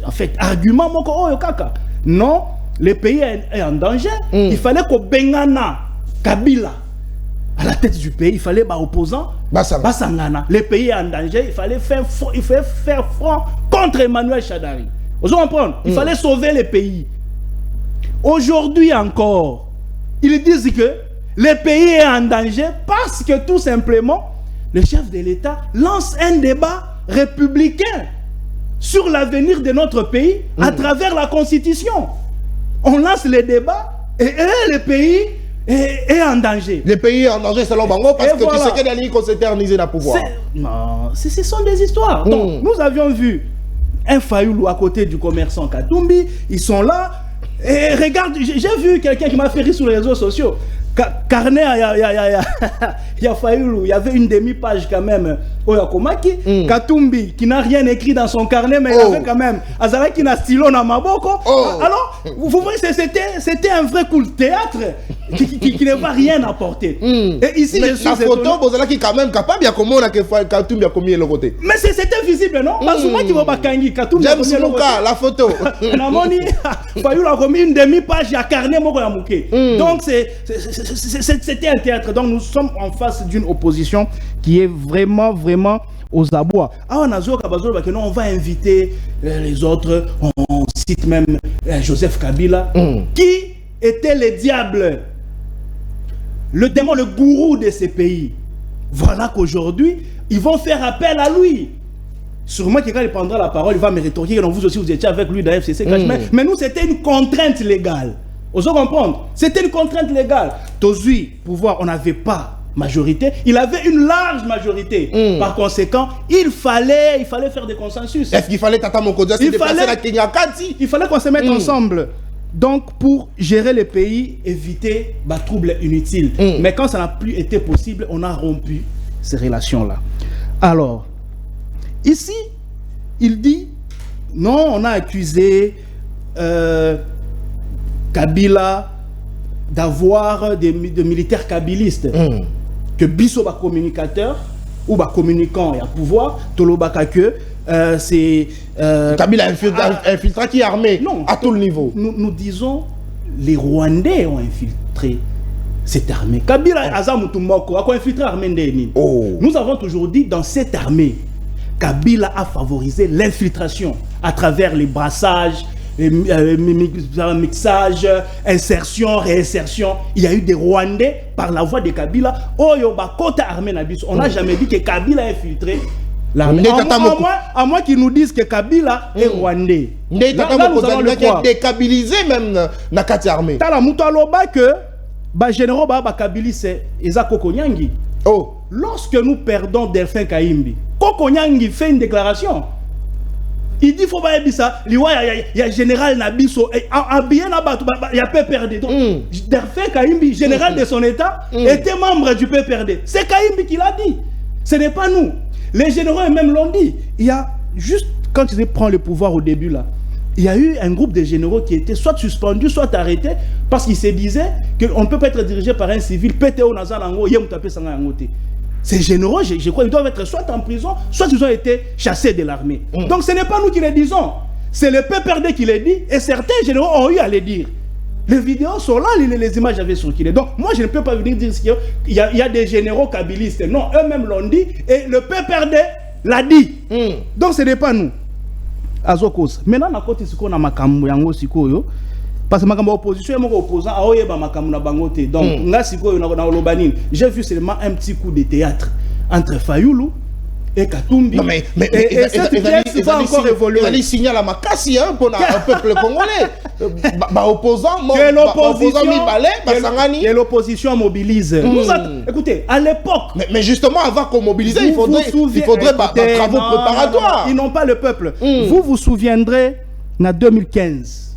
en fait, argument moko kaka. Non, le pays est en danger. Il fallait que Bengana, Kabila, à la tête du pays, il fallait opposant Basangana. Le pays est en danger. Il fallait faire front contre Emmanuel Shadari. Vous comprenez? Il fallait sauver le pays. Aujourd'hui encore, ils disent que le pays est en danger parce que tout simplement, le chef de l'État lance un débat républicain sur l'avenir de notre pays à travers la Constitution. On lance le débat et le pays est en danger. Le pays est en danger selon Bango parce que tu sais qu'il y a des qu'on s'éterniser dans le pouvoir. Non, ce sont des histoires. Donc, nous avions vu un Fayoulou à côté du commerçant Katumbi, ils sont là. Et regarde, j'ai vu quelqu'un qui m'a fait rire sur les réseaux sociaux. Carnet, il y a Fayoulou, il y avait une demi-page quand même. Oyakomaki, Katumbi, qui n'a rien écrit dans son carnet, mais il y avait quand même Azara qui n'a stylo dans Maboko. Alors, vous voyez, c'était un vrai coup de théâtre qui ne va rien apporter. Et ici, mais la photo, vous avez quand même capable, il y a comment Katumbi a commis le côté. Mais c'était visible, non? Basuma qui va bakangi, Katumbi a commis le côté. La photo. Namoni, Fayoulou a commis une demi-page, il y a carnet, Moko Yamouké. Donc, c'était un théâtre. Donc, nous sommes en face d'une opposition qui est vraiment aux abois. On va inviter les autres. On cite même Joseph Kabila, qui était le diable, le démon, le gourou de ces pays. Voilà qu'aujourd'hui, ils vont faire appel à lui. Sûrement que quand il prendra la parole, il va me rétorquer. Non, vous aussi, vous étiez avec lui dans la FCC. Mais nous, c'était une contrainte légale. Vous comprenez? C'était une contrainte légale. Tozui, pouvoir, on n'avait pas majorité. Il avait une large majorité. Par conséquent, il fallait faire des consensus. Est-ce qu'il fallait Tata Mokodia se déplacer à Kenyakati? Il fallait qu'on se mette ensemble. Donc, pour gérer le pays, éviter des troubles inutiles. Mais quand ça n'a plus été possible, on a rompu ces relations-là. Alors, ici, il dit, non, on a accusé Kabila d'avoir des militaires kabilistes. Que Bissau va communicateur ou va communicant et à pouvoir, Tolobaka que c'est... Kabila infiltré qui est armé à tout le niveau. Nous disons, les Rwandais ont infiltré cette armée. Kabila Azamutumoko a infiltré l'armée Ndéni. Nous avons toujours dit, dans cette armée, Kabila a favorisé l'infiltration à travers les brassages, mixage, insertion, réinsertion. Il y a eu des Rwandais par la voix de Kabila. On n'a jamais dit que Kabila a infiltré l'armée. À moins qu'ils nous disent que Kabila est Rwandais. Là, nous allons le croire. Dékabilisé même dans la armée. Tala Moutaloba que généraux Kabili c'est Eza Kokonyangi. Lorsque nous perdons Delphin Kaimbi, Kokonyangi fait une déclaration. Il dit, il faut pas dire ça. Il y a général Nabiso. Il y a PPRD. Donc, Delphin Kaimbi, général de son état, était membre du PPRD. C'est Kaimbi qui l'a dit. Ce n'est pas nous. Les généraux eux-mêmes l'ont dit. Il y a juste, quand ils prennent le pouvoir au début, là, il y a eu un groupe de généraux qui étaient soit suspendus, soit arrêtés, parce qu'ils se disaient qu'on ne peut pas être dirigé par un civil. PTO Nazalango, Yemutapé Sangangote. Ces généraux, je crois, ils doivent être soit en prison, soit ils ont été chassés de l'armée. Donc ce n'est pas nous qui les disons. C'est le PPRD qui les dit, et certains généraux ont eu à les dire. Les vidéos sont là, les images avaient circulé. Donc moi, je ne peux pas venir dire qu'il y a des généraux kabilistes. Non, eux-mêmes l'ont dit, et le PPRD l'a dit. Donc ce n'est pas nous. Azokos. Maintenant, on a côté ce qu'on a makambo yango sikoyo. Parce que ma opposition est opposant à Oyeba Makamuna Bangote. Donc, j'ai vu seulement un petit coup de théâtre entre Fayoulou et Katumbi. Non, mais et cette pièce va encore évoluer. Il a signé la Makassi pour le peuple congolais. Opposant, et l'opposition mobilise. Écoutez, à l'époque. Mais justement, avant qu'on mobilise, il faudrait des travaux préparatoires. Ils n'ont pas le peuple. Vous vous souviendrez, en 2015,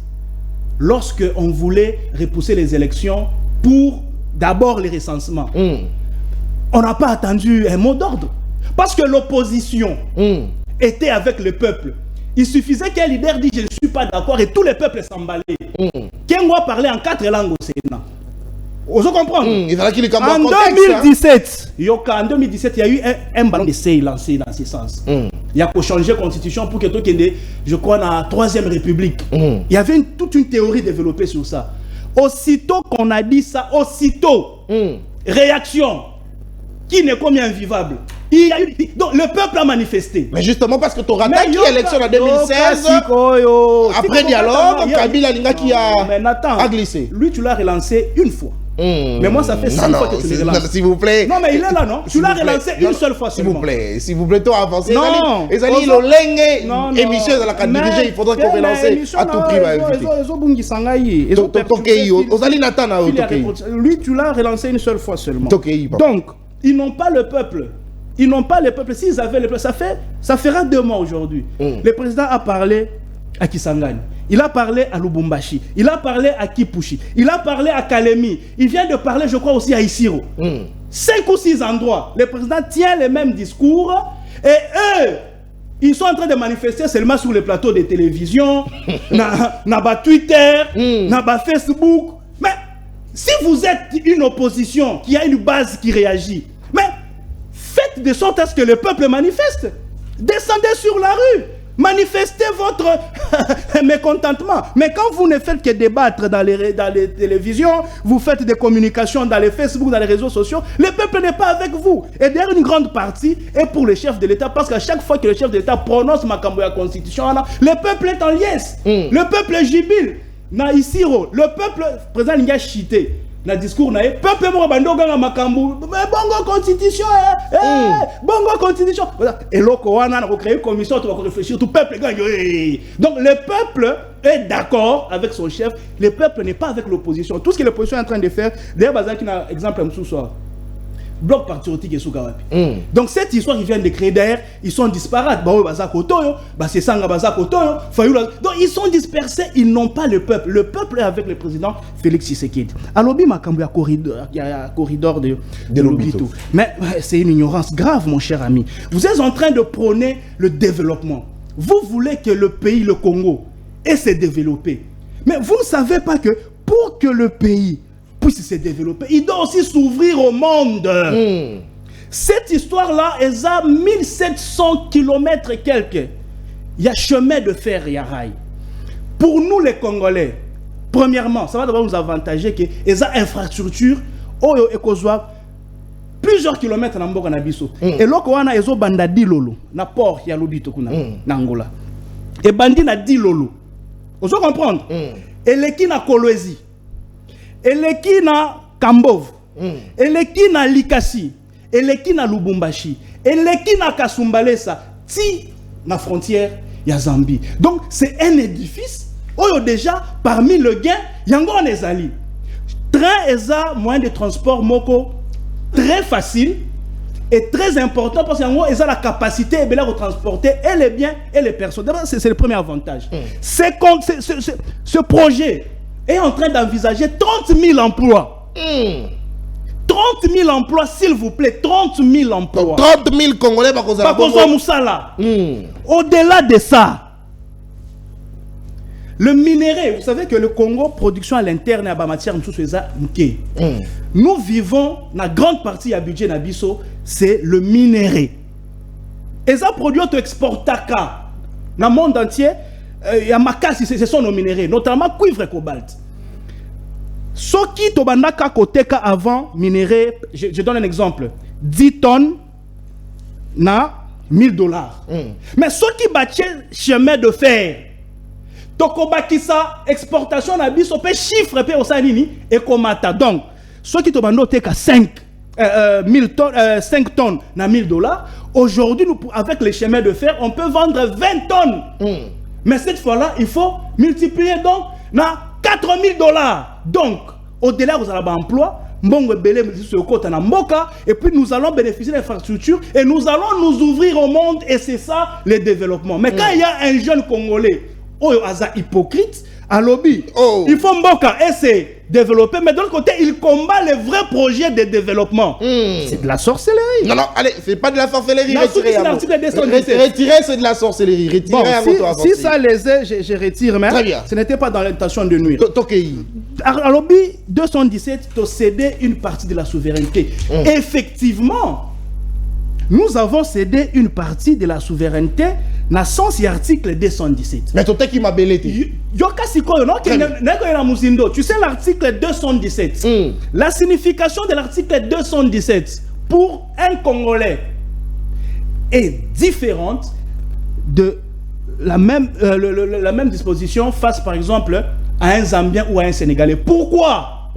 lorsque on voulait repousser les élections pour d'abord les recensements, on n'a pas attendu un mot d'ordre. Parce que l'opposition était avec le peuple. Il suffisait qu'un leader dise « je ne suis pas d'accord » et tous les peuples s'emballaient. Kengo parlait en 4 langues au Sénat. Vous comprenez? En 2017, il y a eu un ballon d'essai lancé dans ce sens. Il y a changé la constitution pour que tout le je crois, dans la 3e République. Il y avait toute une théorie développée sur ça. Aussitôt qu'on a dit ça, réaction qui n'est comme invivable. Donc le peuple a manifesté. Mais justement parce que tu auras attaqué l'élection en 2016. Après dialogue, Kabila qui a glissé. Lui, tu l'as relancé une fois. Mais moi, ça fait 5 fois que tu l'as relancé. S'il vous plaît. Non, mais il est là, non? Tu l'as relancé une seule fois seulement. S'il vous plaît, toi avancez. Non. Émission de la candidature, il faudrait qu'on relance à tout prix. Lui, tu l'as relancé une seule fois seulement. Donc, ils n'ont pas le peuple. Ils n'ont pas le peuple. S'ils avaient le peuple, ça fera 2 mois aujourd'hui. Le président a parlé à Kisangani. Il a parlé à Lubumbashi. Il a parlé à Kipushi. Il a parlé à Kalemi. Il vient de parler, je crois, aussi à Isiro. 5 ou 6 endroits. Le président tient les mêmes discours. Et eux, ils sont en train de manifester seulement sur les plateaux de télévision, na Twitter, na Facebook. Mais si vous êtes une opposition qui a une base qui réagit, mais faites de sorte à ce que le peuple manifeste. Descendez sur la rue. Manifestez votre mécontentement. Mais quand vous ne faites que débattre dans les télévisions, vous faites des communications dans les Facebook, dans les réseaux sociaux, le peuple n'est pas avec vous. Et d'ailleurs, une grande partie est pour le chef de l'État, parce qu'à chaque fois que le chef de l'État prononce Makamboya Constitution, le peuple est en liesse. Le peuple jubile. Na Isiro, le peuple, président Linga chité. Dans le discours, le peuple est makambu. Bongo constitution, bongo constitution. Et là, on a créé une commission, on va réfléchir, tout le peuple gagne. Donc le peuple est d'accord avec son chef, le peuple n'est pas avec l'opposition. Tout ce que l'opposition est en train de faire, d'ailleurs, il y a un exemple ce soir. Bloc patriotique et Soukawapi. Donc cette histoire qu'ils viennent de créer d'ailleurs, ils sont disparates. Donc ils sont dispersés, ils n'ont pas le peuple. Le peuple est avec le président Félix Tshisekedi. Alors il y a un corridor de Lobito. Mais c'est une ignorance grave, mon cher ami. Vous êtes en train de prôner le développement. Vous voulez que le pays, le Congo, ait se développer. Mais vous ne savez pas que pour que le pays puisse se développer, il doit aussi s'ouvrir au monde. Cette histoire-là, elle a 1700 km et quelques. Il y a chemin de fer, il y a rail. Pour nous les Congolais, premièrement, ça va d'abord nous avantager qu'il y a infrastructure, plusieurs kilomètres dans Mboka Nabiso. Et là, on a des bandits lolo, na port, il y a l'obito na Angola. Et bandits na di lolo. Vous comprenez? Et les qui na Kolwezi. Et les qui na Kambov, et les qui na Likasi, et les qui na Lubumbashi, et les qui na Kasumbalesa, ti na frontière, il y a Zambie. Donc c'est un édifice, où déjà, parmi le gain, il y a un ezali. Train et ça, moyen de transport moko, très facile et très important parce qu'il y a la capacité de transporter et les biens et les personnes. C'est le premier avantage. Ce projet est en train d'envisager 30 000 emplois. 30 000 emplois, s'il vous plaît. 30 000 emplois. 30 000 Congolais, au-delà de ça, le minerai, vous savez que le Congo, production à l'interne, à matière, nous vivons, la grande partie du budget Nabiso, c'est le minerai. Et ça produit auto exportaka dans le monde entier. Il y a Makassi, ce sont nos minéraux, notamment cuivre et cobalt. Ce qui tobandaka koteka avant minerai, je donne un exemple, 10 tonnes na $1000. Mais ce qui battait chemin de fer, tokobakisa exportation na biso pe chiffre pe osanini et komata. Donc ce qui tobando teka 5 5 tonnes na $1000. Aujourd'hui, avec les chemins de fer, on peut vendre 20 tonnes. Mais cette fois-là, il faut multiplier donc na $4000. Donc, au-delà vous avez un emploi, et puis nous allons bénéficier de l'infrastructure et nous allons nous ouvrir au monde et c'est ça le développement. Mais quand il y a un jeune Congolais, hypocrite, à lobby, il faut Mboka et c'est développer, mais de l'autre côté, il combat les vrais projets de développement. C'est de la sorcellerie. Non, allez, c'est pas de la sorcellerie. Retirer, c'est de la sorcellerie. Retirer si ça les est, je retire, mais ce n'était pas dans l'intention de nuire. À lobby 217, tu as cédé une partie de la souveraineté. Effectivement, nous avons cédé une partie de la souveraineté dans le sens de l'article 217. Mais tu sais qui m'a belé. Tu sais l'article 217. La signification de l'article 217 pour un Congolais est différente de la même disposition face par exemple à un Zambien ou à un Sénégalais. Pourquoi?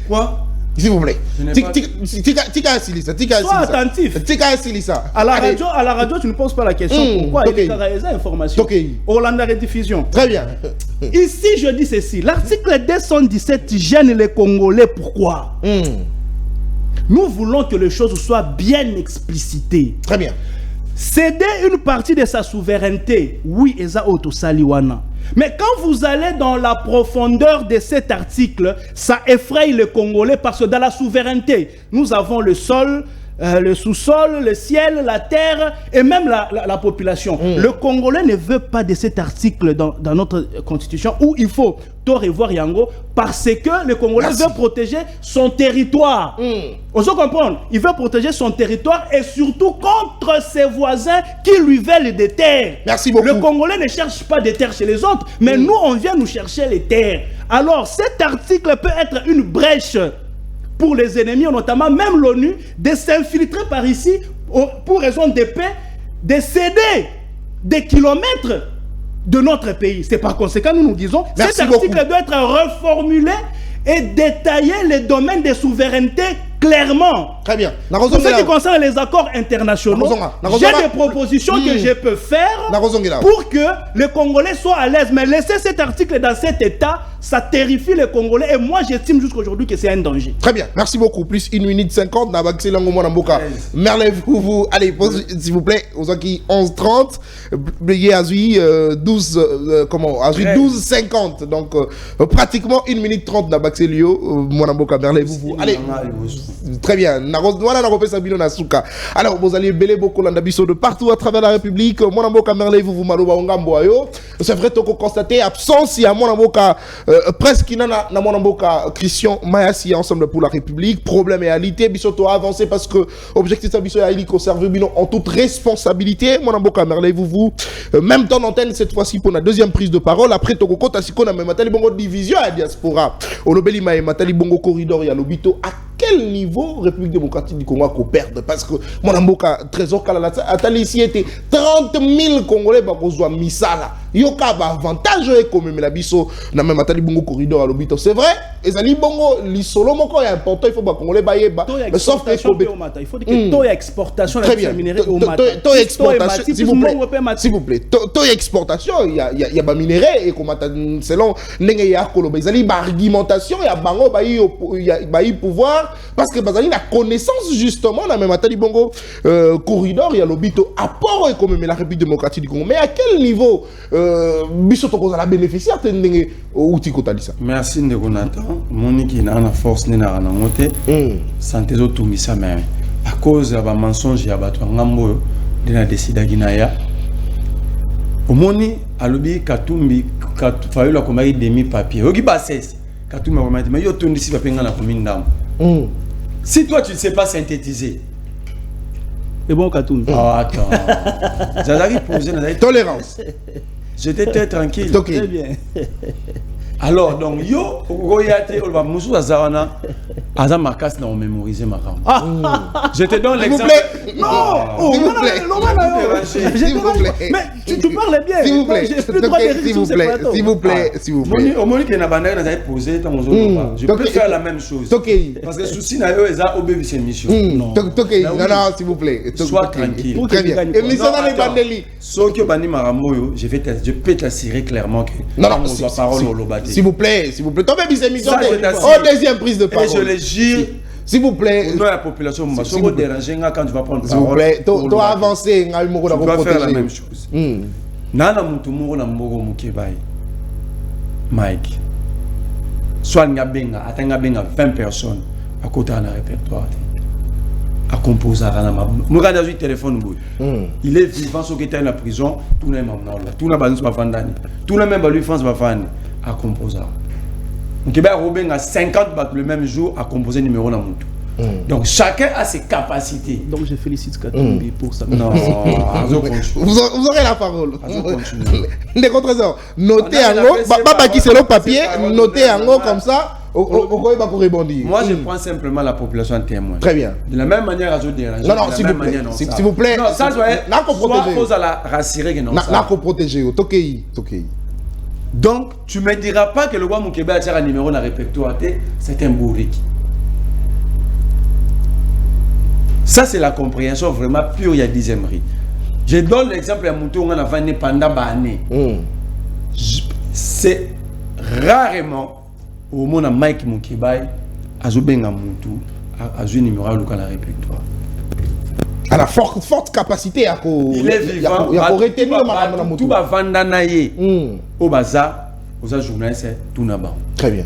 Quoi? S'il vous plaît. Sois attentif. À la radio, tu ne poses pas la question. Pourquoi? Il y a des informations. Hollande rediffusion. Très bien. Ici, je dis ceci. L'article 217 gêne les Congolais. Pourquoi? Nous voulons que les choses soient bien explicitées. Très bien. Céder une partie de sa souveraineté, oui, Eza Otosaliwana. Mais quand vous allez dans la profondeur de cet article, ça effraie les Congolais parce que dans la souveraineté, nous avons le sol, le sous-sol, le ciel, la terre et même la population. Le Congolais ne veut pas de cet article dans notre constitution où il faut tout revoir Yango parce que le Congolais veut protéger son territoire. On se comprend. Il veut protéger son territoire et surtout contre ses voisins qui lui veulent des terres. Merci beaucoup. Le Congolais ne cherche pas des terres chez les autres, mais nous on vient nous chercher les terres. Alors cet article peut être une brèche pour les ennemis, notamment même l'ONU, de s'infiltrer par ici pour raison de paix, de céder des kilomètres de notre pays. C'est par conséquent, nous disons, cet article doit être reformulé et détailler les domaines de souveraineté clairement. Très bien. Pour ce qui concerne les accords internationaux, j'ai des propositions que je peux faire pour que les Congolais soient à l'aise. Mais laisser cet article dans cet état, ça terrifie les Congolais. Et moi, j'estime jusqu'aujourd'hui que c'est un danger. Très bien. Merci beaucoup. Plus 1 minute 50. Merlez, vous, allez, s'il vous plaît, aux qui 11h30. Blé Azui, 12h50. Donc, pratiquement 1 minute 30 dans Baxelio. Mwanamboka, Merlez, vous. Allez. Très bien. Alors, vous allez belé beaucoup de partout à travers la République. Mwanamboka, Merlez, vous, Maloba, Ongamboayo. C'est vrai, tu constaté absence. Il y a Mwanamboka, presque, na Mwanamboka, Christian Mayasi, ensemble pour la République. Problème et réalité. Bisoto a avancé parce que objectif de Bisoto a été conservé en toute responsabilité. Mwanamboka, Merlez, vous. Même temps d'antenne, cette fois-ci, pour la deuxième prise de parole. Après, Toko Tassiko, na Matali Bongo division à diaspora. Olobeli Maï, Matali Bongo corridor, ya Lobito. À quel niveau République démocratique du Congo qu'on perde? Parce que mon amboka trésor Kalalata Atali ici était 30 000 Congolais bakozwa misala. Yoka avantage et comme la biso na même Atali Bongo corridor à l'obito. C'est vrai? Et Zali Bongo l'isolo moko est important. Il faut ba Congolais bailler sauf que il faut dire que taux exportation très bien. Taux exportation s'il vous plaît. S'il vous plaît. Taux exportation il y a ba minerai et comme selon ndenge ya koloba Zali ba argumentation ya bango bayi pouvoir parce que bazali la connaissance justement la même Atali Bongo corridor il y a l'obito apport et comme la République démocratique du Congo. Mais à quel niveau bisoto ko la bénéficiaire ndenge outi ko talisa? Merci Ndegonata moniki na force na ngote santé zo tumisa mais à cause ya ba mensonge ya bato ngambo de na décida ginaya omoni alobi Katumbi fayula ko mai demi papier oki ba 16 Katumbi ko mai mais yo tondisi papier ngana ko mindam. Si toi tu ne sais pas synthétiser. C'est bon Katumbi. Oh, attends. J'allais poser tolérance. J'étais très tranquille. Très bien. Alors, donc, yo, Royate, Olba Moussou Azawana, Aza Makas n'a mémorisé ma camp. Je te donne l'exemple. Non, s'il vous plaît. S'il vous plaît. Mais tu parlais bien. S'il vous plaît. S'il vous plaît. S'il vous plaît. S'il vous plaît. Au moment où il a posé, je peux faire la même chose. Parce que souci n'a eu ça au bébé, c'est mission. Non, s'il vous plaît. Sois tranquille. Très bien. Et mission dans les bandeli. Sauf que Bani Maramoyo, je peux t'assurer clairement que. Non, parole au Lobati. S'il vous plaît. Ton bébé, c'est mission. Oh, deuxième prise de parole. Et je le jure. S'il vous plaît. Non, la population, si vous dérangez quand tu vas prendre parole. S'il vous plaît. Tu dois avancer. Tu dois faire la même chose. Nana Moutoumou na Mbogo Mukebai. Mike. Soit Ngabenga, atteint 20 personnes à côté d'un répertoire. À composer à Ranama. Nous avons un téléphone. Il est vivant, ce qui est dans la prison. Tout le monde tout le monde va faire. Tout le monde va lui faire à composer. Donc, il y a 50 bacs le même jour à composer le numéro dans le monde. Donc, chacun a ses capacités. Donc, je félicite Katumbi pour ça. Non, vous aurez la parole. Les contre-trésors, notez en haut, pas qui c'est le papier, notez en haut comme ça, au va rebondir. Moi, je prends simplement la population en témoin. Très bien. De la même manière, à déranger. Non, s'il vous plaît. S'il vous plaît. Non, ça, protéger. Soit à la rassurer que non. N'a qu'on protéger. Tokei. Donc, tu ne me diras pas que le roi Moukébé a un numéro dans le répertoire, c'est un bourrique. Ça, c'est la compréhension vraiment pure, il y a 10e riz. Je donne l'exemple à Moutou, on a fait pendant des années. C'est rarement au moment où Mike Moukébé a joué un Moutou, a joué un numéro dans le répertoire. À la forte capacité à il est vivant. Il y a pour retenir tout va vendre au bazar, aux journalistes, tout n'a pas. Très bien.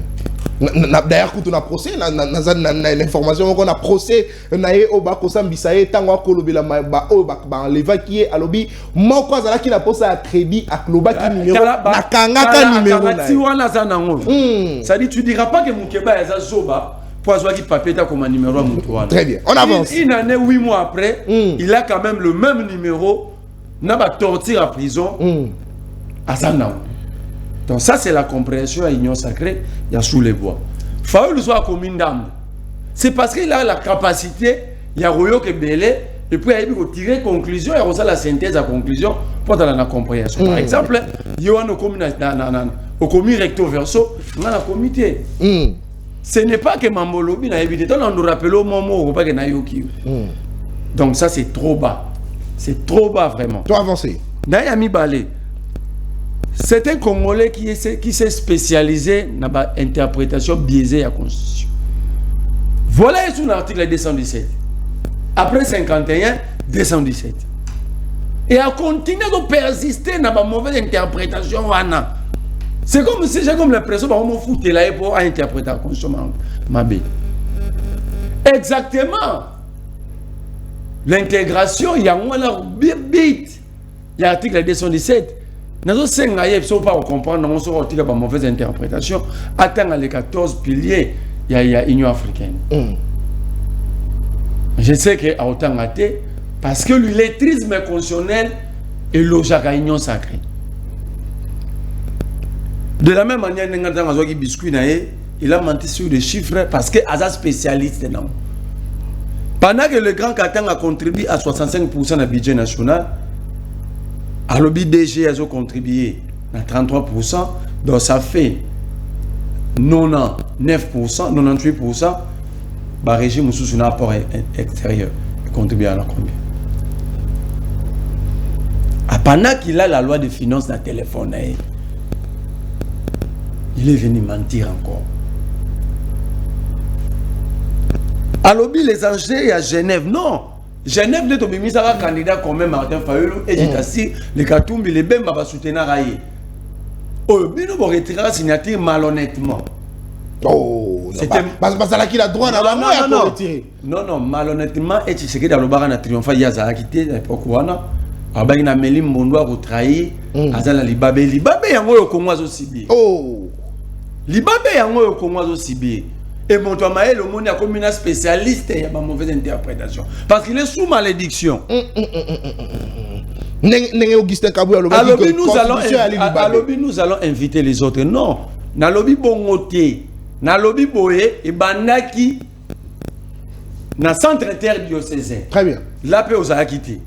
D'ailleurs, quand on a procès, l'information qu'on a procès, on a eu au bas qu'on s'ambisaye, tant qu'on a la l'évacuer à l'objet, moi quoi ça qui n'a pas ça à crédit à l'objet qui numéro, na kanga numéro. Ça dit tu diras pas que Moukeba est à Zoba. Pour avoir qui papier comme un numéro à Moutouane. Très bien, on avance. Une année, 8 mois après, il a quand même le même numéro, n'a pas torture à prison à Sandaou. Donc ça c'est la compréhension à l'union sacrée, il y a sous les bois. Faoul soit commune d'âme. C'est parce qu'il a la capacité, il y a Royo qui est belé, et puis il a tiré conclusion, il y a la synthèse à conclusion pour dans la compréhension. Par exemple, il y a au commun recto verso, on a la comité. Ce n'est pas que Mamolobi n'a évité. On nous rappelle au moment où on n'a pas yoki. Donc ça c'est trop bas. C'est trop bas vraiment. Tu dois avancer. Nayami Balé. C'est un Congolais qui s'est spécialisé dans l'interprétation biaisée de la Constitution. Voilà son article 217. Après 51, 217. Et a continué de persister dans la mauvaise interprétation. C'est comme si j'ai comme l'impression que je me fous là pour interpréter la Constitution. Exactement. L'intégration, il y a un bit. Il y a l'article 217. Nous ne pas comprendre, nous avons une mauvaise interprétation. Atteindre les 14 piliers, il y a l'Union africaine. Je sais qu'il y a autant raté parce que l'illettrisme constitutionnel est logique à l'Union sacrée. De la même manière, il a menti sur des chiffres parce qu'il est spécialiste. Pendant que le Grand Katang a contribué à 65% du budget national, à l'OBDG a contribué à 33%, donc ça fait 99%, 98%, le régime sous un apport extérieur contribue à la combien. Pendant qu'il a la loi de finances dans le téléphone, il est venu mentir encore. À l'objet les enjeux à Genève, non. Genève n'est pas mis à candidat comme même Martin Fayulu et Jitassi, les Katumbi, les Bemba va soutenir Raye. Oh, mais nous retirer la signature malhonnêtement. Oh, c'était parce qu'il a droit à retirer. Non, malhonnêtement, et tu sais que dans le bar, on a triomphé, il y a Zara quitté, à l'époque, il a Mélim Mondoa retrahi, Azala Libabe, Libabe, et en Congo aussi bien. Oh, Libabe, et en Congo aussi bien. Et mon Tomae, le monde a comme un spécialiste, il y a une mauvaise interprétation. Parce qu'il est sous malédiction. Augustin Kabou, nous allons inviter les autres. Non, na lobby bongoté na lobby boé et bandaki na centre interdiocésain. Très bien. Là peut aux quitté.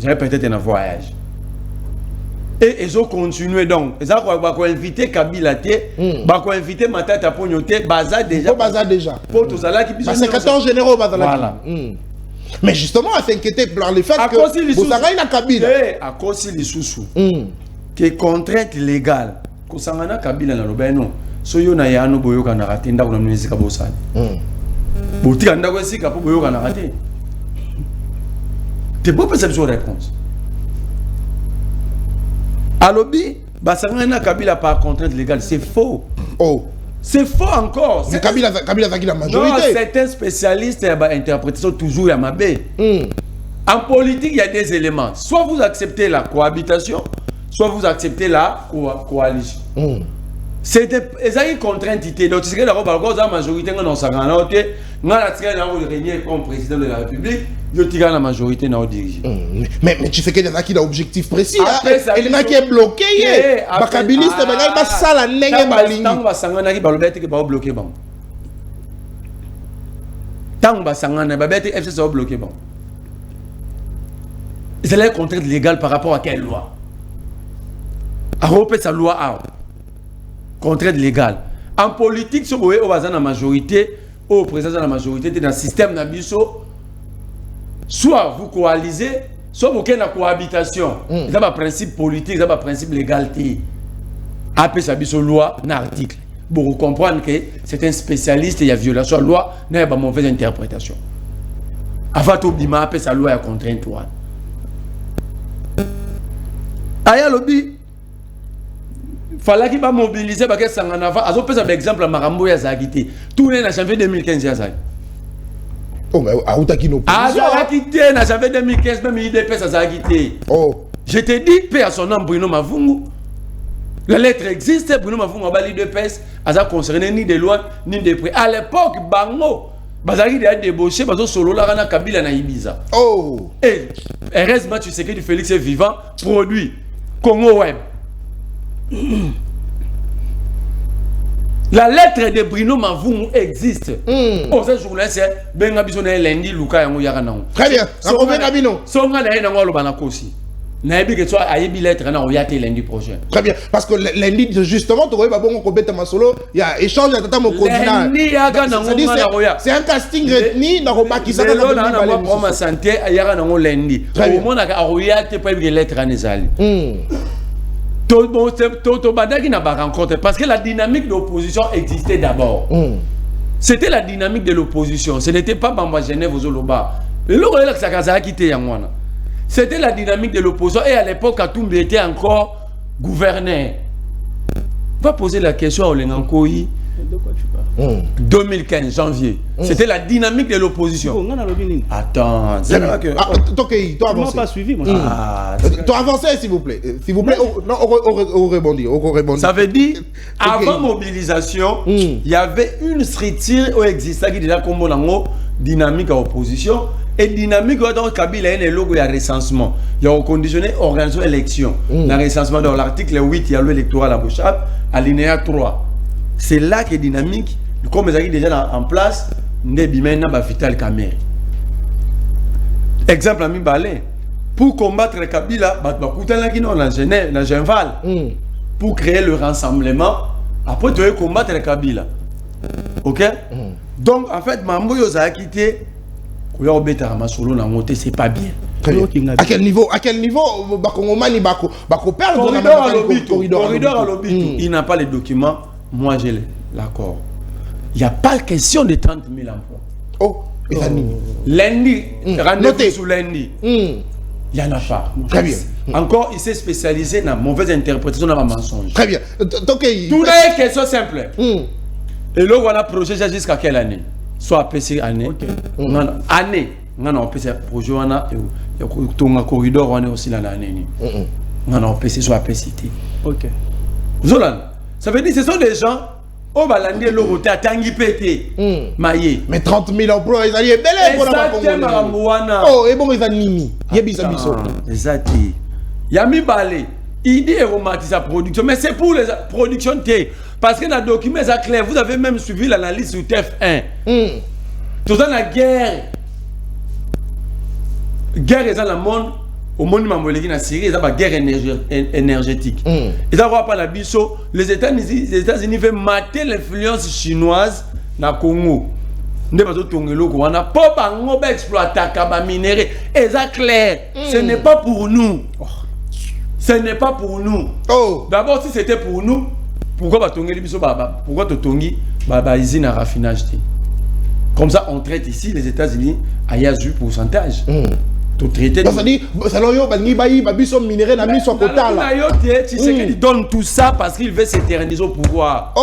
J'avais peut-être un voyage. Et ils ont continué donc. Ils ont invité Kabila te, bako invité Matata Pognote, Baza déjà. Baza déjà. Pour tous ceux qui c'est 14 généraux Baza. Voilà. Mais justement, à s'inquiéter pour le fait que vous avez une Kabila. À cause des sous-sous. Que contrainte légale. Kusangana Kabila na lobeno. Soyo na yano boyoka na raté ndako na ministre Kabosani. Boutika ndako esika po boyoka na raté. T'es pas perception de réponse. Alobi, Basangana Kabila par contrainte légale, c'est faux. Oh. C'est faux encore. C'est Kabila qui la majorité. Non, certains spécialistes interprétation toujours Yamabé. En politique, il y a des éléments. Soit vous acceptez la cohabitation, soit vous acceptez la coalition. C'est des contraintes. Donc, tu sais que la majorité, on a régné comme président de la République, la majorité n'a dirigé. Mais tu sais qu'il y a qui a un objectif précis. Il y a qui est bloqué. Les kabilistes, ils ça la nègre malign. Tant que Sangana qui va bloquer. Tant que Sangana va bloquer. C'est la contrainte légale par rapport à quelle loi? À repérer sa loi A. Contrainte légale. En politique, si vous voyez au la majorité, au président de la majorité, dans le système Nabiso, soit vous coalisez, soit vous avez une cohabitation. C'est un principe politique, c'est un principe légalité. Après ça, une loi, un article. Pour vous comprendre que c'est un spécialiste et il y a violation de la loi, il y a une mauvaise interprétation. Avant tout, après sa loi, il y a contrainte. Aya lobby. Fallait qu'il va mobiliser parce que ça en avant. Azo pèse un exemple à Marambo ya Zagité. Tout est dans janvier 2015 ya Zag. Oh mais à Outaki no. Ah Zagité dans janvier 2015 même il dépêche à Zagité. Oh. Je te dis paix à son nom Bruno Mavungu. La lettre existe Bruno Mavungu a bali de pèse à concerné ni de loin ni de près. À l'époque Bango Bazari a débauché bazo solo la rana Kabila na Ibiza. Oh. Et heureusement tu sais que du Félix est vivant produit Congo Web. La lettre de Bruno Mavungu existe. Oh, ce jour-là, c'est Benga Bisone lundi, Luka Yango Yaranao. Très bien. Benga Bino. Songa na Yango Lobanakosi. Naebi que toi, Ayebi lettre na Oyate lundi prochain. Très bien. Parce que lundi, justement, tu vois, bon, on peut solo. Il y a échange à Tata Mokodina. C'est un casting retenu dans le Bakisa. Pour ma santé, Yaranao lundi. Au moins, Oyate pas une lettre à Nezali. Parce que la dynamique de l'opposition existait d'abord. C'était la dynamique de l'opposition. Ce n'était pas Bamba Genève aux Oloba. C'était la dynamique de l'opposition. Et à l'époque, Katumbi était encore gouverneur. Va poser la question à Olengankoyi. De quoi tu parles 2015, janvier. C'était la dynamique de l'opposition. Attends. Tu n'as pas suivi, moi. Tu avances, s'il vous plaît. S'il vous plaît, non, on rebondit. Ça veut dire, avant mobilisation, il y avait une structure qui existait qui déjà comme une dynamique à opposition. Et dynamique, donc, Kabila, il y a un logo, il y a recensement. Il y a reconditionné organisation élection. Le recensement dans l'article 8, il y a l'électoral à Bouchab, alinéa 3. C'est là que dynamique, comme ils ont déjà en place, Nebimena Bafital Kamer. Exemple à Mibalé. Pour combattre Kabila, dans Genval, pour créer le rassemblement, après tu veux combattre Kabila. Ok? Donc en fait, Mambo Yosa quitté, c'est pas bien. À quel niveau Bakongomani Bako perdre corridor à l'obit. Il n'a pas les documents. Moi, j'ai l'accord. Il n'y a pas question de 30 000 emplois. Oh, lundi, rendez-vous sous lundi. Il n'y en a pas. Très bien. Encore, il s'est spécialisé dans la mauvaise interprétation, dans la mensonge. Très bien. Tout est question simple. Et là, on a projet jusqu'à quelle année? Soit PC année. Année. On a PC projet, on a un corridor, on est aussi dans l'année. On a PC, soit PCT. Ok. Zolan. Ça veut dire que ce sont des gens au balandi l'oroté à Tangi Pété. Maïe. Mais 30 000 emplois, ils allaient belé pour la Congolais. Oh, et bon, ils ont nimi. Yebisa biso. Exactement. Yami Balé. idée aromatise la production, mais c'est pour les productions T. Parce que dans le document, c'est clair. Vous avez même suivi l'analyse sur TF1. Tout ça, la guerre. Guerre est dans le monde. Au monde de la Syrie, il y a une guerre énergétique. Et ça va pas la biso. Les États-Unis veulent mater l'influence chinoise dans le Congo. Ne pas tout on a pas exploiter les minéraux. Et ça clair. Ce n'est pas pour nous. Ce n'est pas pour nous. D'abord, si c'était pour nous, pourquoi tu as usine à raffinage? Comme ça, on traite ici les États-Unis à 18%. Tout traité. Ça dit, il donne tout ça parce qu'il veut s'éterniser au pouvoir.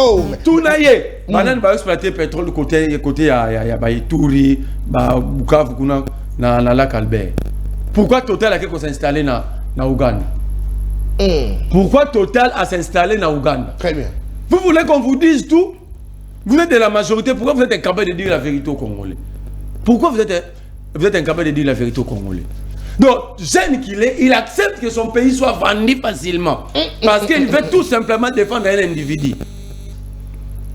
Tout naïe. Maintenant, il va exploiter le pétrole côté Touri, Bukavu, dans la lac Albert. Pourquoi Total a s'installer dans Ouganda? Pourquoi Total a s'installé dans Ouganda? Très bien. Vous voulez qu'on vous dise tout? Vous êtes de la majorité, pourquoi vous êtes incapable de dire la vérité aux Congolais? Pourquoi vous êtes incapable de dire la vérité aux Congolais? Donc, jeune qu'il est, il accepte que son pays soit vendu facilement. Parce qu'il veut tout simplement défendre un individu.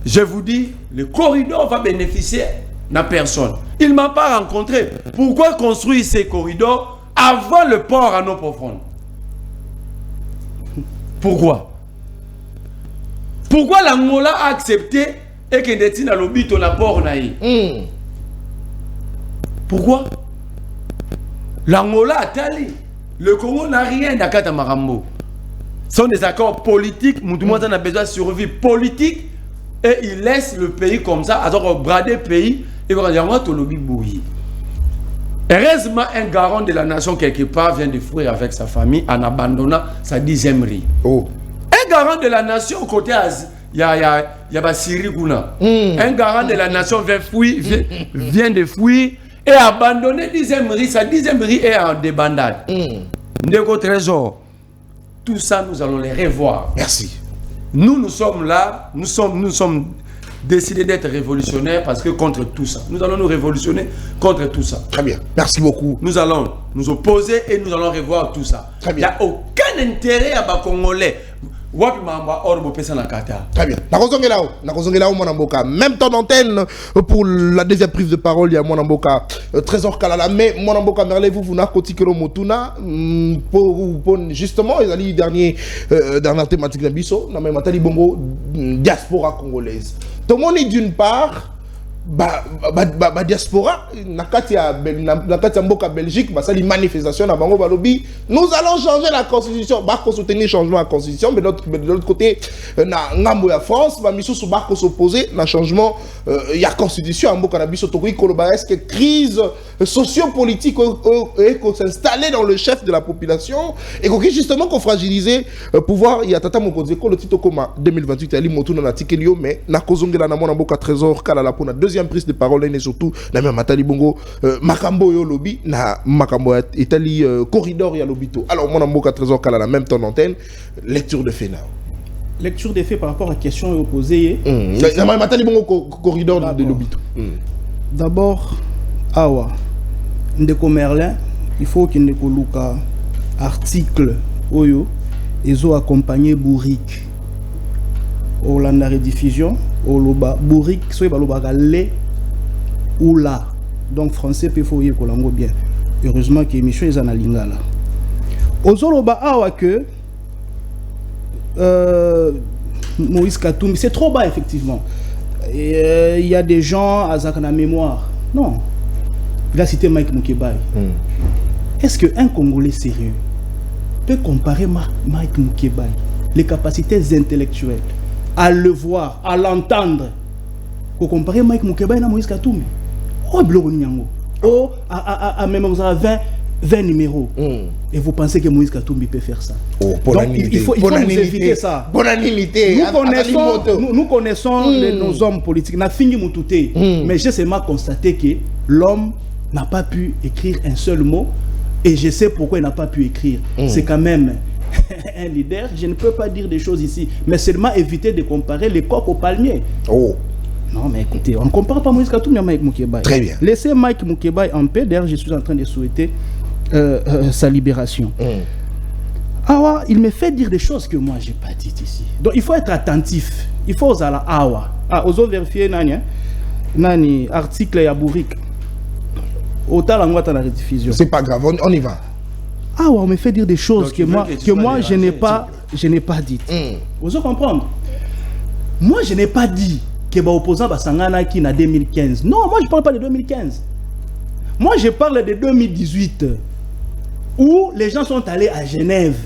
Je vous dis, le corridor va bénéficier à personne. Il ne m'a pas rencontré. Pourquoi construire ces corridors avant le port en eau profonde? Pourquoi? Pourquoi l'Angola a accepté et qu'il détient à l'obito la port naïe? Pourquoi? L'Angola a tali. Le Congo n'a rien d'Akata Marambo. Ce sont des accords politiques. Moutoumouan a besoin de survie politique. Et il laisse le pays comme ça. Alors, brader le pays. Et vous allez voir tout le bouilli. Heureusement, un garant de la nation quelque part vient de fuir avec sa famille en abandonnant sa 10e riz. Un garant de la nation côté il y a Syrie Gouna. Un garant de la nation vient de fuir et abandonner 10e riz. Sa 10e riz est en débandade. Ndeko Trésor. Tout ça, nous allons les revoir. Merci. Nous sommes là, nous sommes décidés d'être révolutionnaires parce que contre tout ça. Nous allons nous révolutionner contre tout ça. Très bien. Merci beaucoup. Nous allons nous opposer et nous allons revoir tout ça. Très bien. Il n'y a aucun intérêt à les Congolais. Très bien. Même temps d'antenne pour la deuxième prise de parole, il y a Mwanamboka Trésor Kalala. Mais Mwanamboka Merle, vous n'avez pas dit Motuna pour justement les derniers dans la thématique de Bisso, dans la bongo diaspora congolaise. Tout le monde est d'une part. Diaspora nakati ya mboka Belgique ça les manifestations na bango balobi nous allons changer la constitution bako soutenir changement de la constitution mais de l'autre côté na ngambo ya France ba misusu bako s'opposer na changement ya constitution mboka na biso tokoki koloba est-ce que crise socio-politique ko s'installer dans le chef de la population et ko justement qu'on fragiliser pouvoir ya tata mokonzi ko le titre comme 2028 ali motuna na tikelio mais na kozongela na mona mboka Trésor Kalala pour deuxième prise de parole et surtout na même matali bongo makambo yo lobby na makambo etali corridor ya lobito. Alors mon amboka Trésor Kalala même ton antenne lecture de fait now. Lecture des faits par rapport à la question posée. Na matali bongo corridor de lobito. D'abord awa ndeko Merlin il faut qu'il ne koluka article oyo ezo accompagner Bourrique Hollande rediffusion Oloba Bourrique soyez baloba le ou là donc français peut faut y kolango bien heureusement que émission est en lingala ozoloba awa que Moïse Katumbi c'est trop bas effectivement il y a des gens à Zakana mémoire non il a cité Mike Mukebai est-ce que un Congolais sérieux peut comparer Mike Mukebai les capacités intellectuelles à le voir, à l'entendre, pour comparer Mike Mukebai et Moïse Katumbi. Oh, blogo nyango. Oh, à même 20 numéros. Et vous pensez que Moïse Katumbi peut faire ça? Oh, donc, il faut nous éviter ça. Nous connaissons nos hommes politiques. N'a fini Moutouté. Mais j'ai seulement constaté que l'homme n'a pas pu écrire un seul mot. Et je sais pourquoi il n'a pas pu écrire. C'est quand même un leader, je ne peux pas dire des choses ici, mais seulement éviter de comparer les coqs aux palmiers. Non, mais écoutez, on ne compare pas Moïse Katumbi à Mike Mukebai. Très bien. Laissez Mike Mukebai en paix. D'ailleurs, je suis en train de souhaiter sa libération. Awa, il me fait dire des choses que moi j'ai pas dites ici. Donc il faut être attentif. Il faut oser la Awa. Ah, oser vérifier nani, hein? Nani article ya Bourrique. Autant la loi dans la rediffusion. C'est pas grave, on y va. Awa, on me fait dire des choses donc, que moi je n'ai pas dites. Vous comprenez? Moi je n'ai pas dit que les opposants basangana qui na 2015. Non, moi je parle pas de 2015. Moi je parle de 2018 où les gens sont allés à Genève.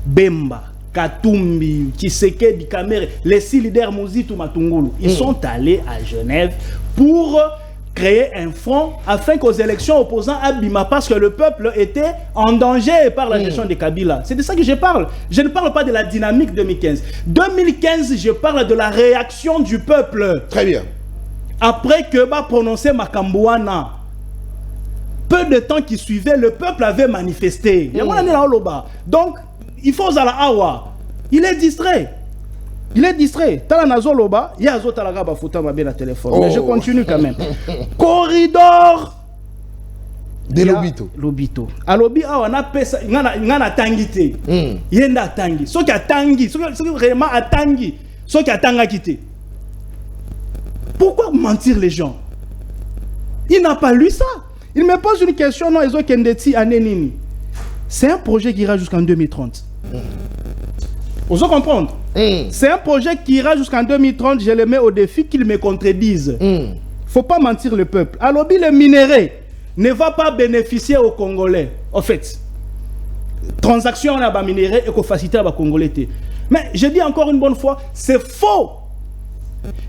Bemba, Katumbi, Tshisekedi, Kamere, les 6 leaders Mozitu Matungulu, ils sont allés à Genève pour créer un front afin qu'aux élections opposants à Bima, parce que le peuple était en danger par la gestion de Kabila. C'est de ça que je parle. Je ne parle pas de la dynamique 2015. 2015, je parle de la réaction du peuple. Très bien. Après que va prononcer Makambouana, peu de temps qui suivait, le peuple avait manifesté. Donc, il faut à la awa. Il est distrait. Il est distrait. Tala nazo loba, il y a zota la gaba fouta ma bien la téléphone. Mais je continue quand même. Corridor de Lobito. Lobito. A Lobi awa na pesa ngana tangité. Yenda tangi. So qui a tangi, so qui vraiment a tangi, so qui a tanga quitté. Pourquoi mentir les gens? Il n'a pas lu ça. Il me pose une question, non, Ezo Kendeti Anenini. C'est un projet qui ira jusqu'en 2030. Vous comprendre? C'est un projet qui ira jusqu'en 2030. Je le mets au défi qu'ils me contredisent. Faut pas mentir le peuple. Alors, le minerai ne va pas bénéficier aux Congolais. En fait, transaction à la minerai et qu'on facilite à la Congolais. Mais je dis encore une bonne fois, c'est faux.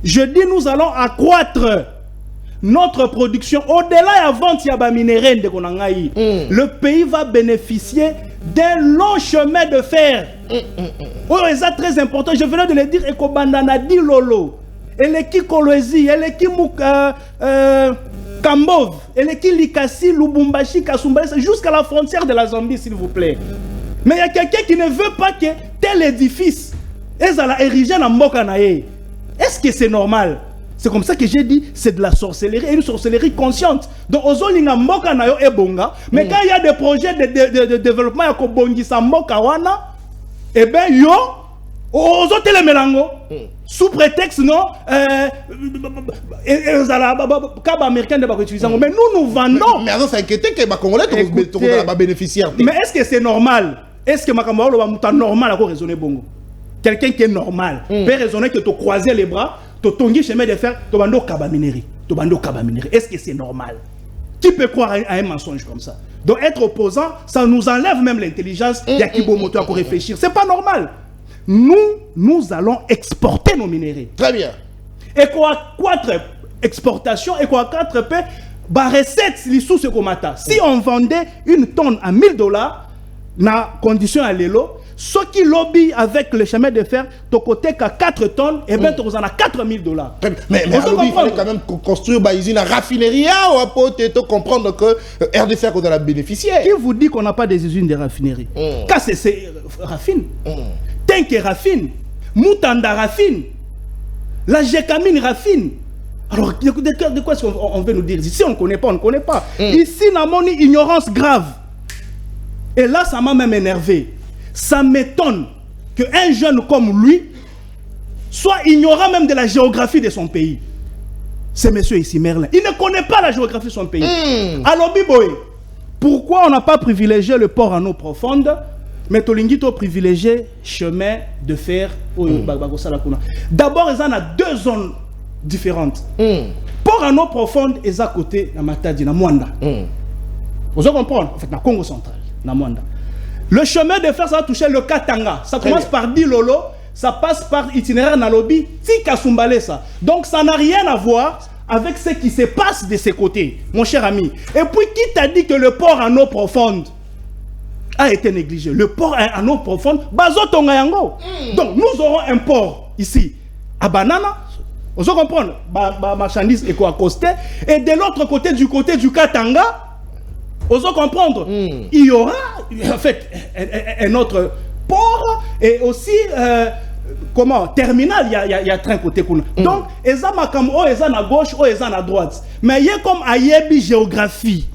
Je dis nous allons accroître notre production. Au-delà et avant Tiaba Minéré de Konangaï, le pays va bénéficier d'un long chemin de fer. Oh, c'est très important. Je venais de le dire. Eko Bandana di Lolo, Eleki Kolwezi, Eleki Kambov, Eleki Likasi, Lubumbashi, Kasumbalesa, jusqu'à la frontière de la Zambie, s'il vous plaît. Mais il y a quelqu'un qui ne veut pas que tel édifice est érigé dans Mbokanaye. Est-ce que c'est normal? C'est comme ça que j'ai dit, c'est de la sorcellerie, et une sorcellerie consciente. Donc, Ozolinga Mboka na yo ebonga, mais quand il y a des projets de développement, ya ko bongisa Mboka wana, eh ben yo, Ozo telemelango, sous prétexte non, Kaba américain de utiliser. Mais nous vendons. Mais alors, ça inquiète que les Congolais sont bénéficiaires. Mais est-ce que c'est normal? Est-ce que Makambo va normal à raisonner bongo? Quelqu'un qui est normal peut raisonner que tu croiser les bras. Tongi chemin de fer, tobando kabaminerie. Est-ce que c'est normal? Qui peut croire à un mensonge comme ça? Donc être opposant, ça nous enlève même l'intelligence. Il y a qui moto à réfléchir. C'est pas normal. Nous allons exporter nos minéraux. Très bien. Et quoi 4 exportations et quoi 4 paix, bah recette les sous ce comata. Si on vendait une tonne à $1000, na condition à l'élo. Ceux qui lobby avec le chemin de fer, ton côté qu'à 4 tonnes, et bien tu en as $4000. Mais il fallait quand même construire une usine à raffinerie pour comprendre que RDC a bénéficié. Qui vous dit qu'on n'a pas des usines de raffinerie? Quand c'est raffine, Tenke raffine, Moutanda raffine, la Gécamine raffine. Alors de quoi est-ce qu'on veut nous dire? Ici on ne connaît pas, on ne connaît pas. Ici on a une ignorance grave. Et là ça m'a même énervé. Ça m'étonne qu'un jeune comme lui soit ignorant même de la géographie de son pays. C'est monsieur ici, Merlin. Il ne connaît pas la géographie de son pays. Alors, Biboy, pourquoi on n'a pas privilégié le port en eau profonde, mais Tolingito privilégié chemin de fer D'abord, il y en a 2 zones différentes. Port en eau profonde est à côté de Matadi, na Mwanda. Vous comprenez? En fait, dans le Congo central, na Mwanda. Le chemin de fer, ça va toucher le Katanga. Ça commence par Dilolo, ça passe par itinéraire Nalobi, Tikasumbalesa. Donc ça n'a rien à voir avec ce qui se passe de ces côtés, mon cher ami. Et puis qui t'a dit que le port en eau profonde a été négligé? Le port en eau profonde, Bazo Tongayango. Donc nous aurons un port ici, à Banana. Vous comprenez? Marchandise éco-accostée. Et de l'autre côté, du Katanga, vous comprendre, il y aura en fait un autre port et aussi terminal, il y a train côté kuna. Donc eza makam o eza na gauche o eza na droite. Mais il y a comme ayebi géographie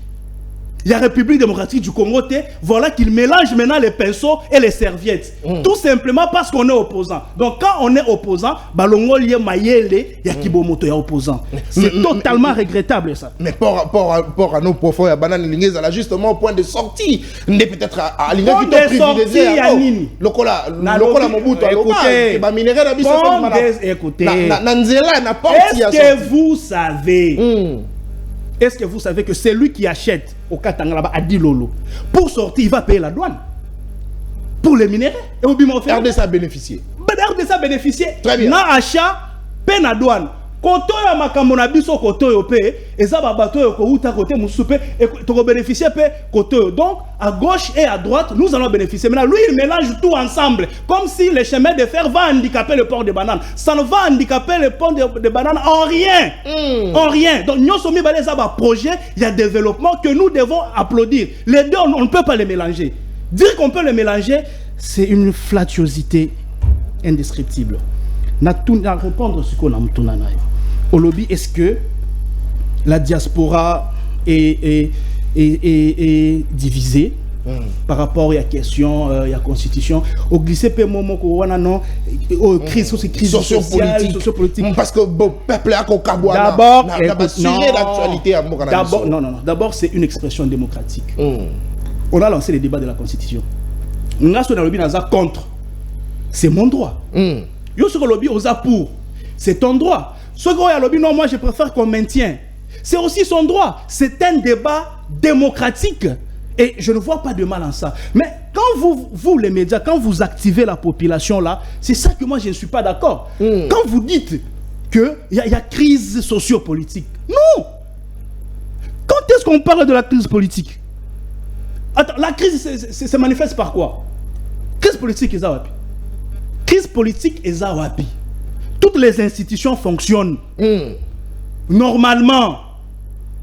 il y a République démocratique du Congo, voilà qu'il mélange maintenant les pinceaux et les serviettes. Tout simplement parce qu'on est opposant. Donc quand on est opposant, balongo lié mayele, il y a kibomoto ya opposant. C'est totalement regrettable ça. Mais pour rapport à nos profonds, il y a banane linguez à justement au point de sortie. N'est peut-être à l'ingé qui t'a privilégié. Lokola Mobutu à écoutez, est-ce que vous savez est-ce que vous savez que c'est lui qui achète au Katanga à 10 lolo pour sortir, il va payer la douane pour les minéraux et au bimofé. RDC a bénéficié. RDC a bénéficié. Très bien. Na achat, paie la douane. Koto ya makamona biso koto yo pe, eza ba bato yo ko uta côté musupe et to bénéficier pe koto. Donc à gauche et à droite, nous allons bénéficier. Maintenant lui il mélange tout ensemble comme si le chemin de fer va handicaper le port de bananes. Ça ne va handicaper le port de bananes en rien. En rien. Donc nous sommes mis dans un projet, il y a développement que nous devons applaudir. Les deux on ne peut pas les mélanger. Dire qu'on peut les mélanger, c'est une flatuosité indescriptible. Na répondre à ce qu'on a montré. Au lobby, est-ce que la diaspora est divisée par rapport à la question, à la constitution? Au glycée, crise sociopolitique. Parce que le peuple a d'abord, sujet d'actualité à d'abord, c'est une expression démocratique. On a lancé les débats de la constitution. Nous avons le lobby contre. C'est mon droit. Yo sur le lobby aux pour. C'est ton droit. Ce gars a lobby non moi je préfère qu'on maintienne. C'est aussi son droit. C'est un débat démocratique et je ne vois pas de mal en ça. Mais quand vous les médias, quand vous activez la population là, c'est ça que moi je ne suis pas d'accord. Quand vous dites que il y a crise sociopolitique. Non. Quand est-ce qu'on parle de la crise politique? Attends, la crise se manifeste par quoi? Crise politique est ça. Crise politique est Zawapi. Toutes les institutions fonctionnent normalement.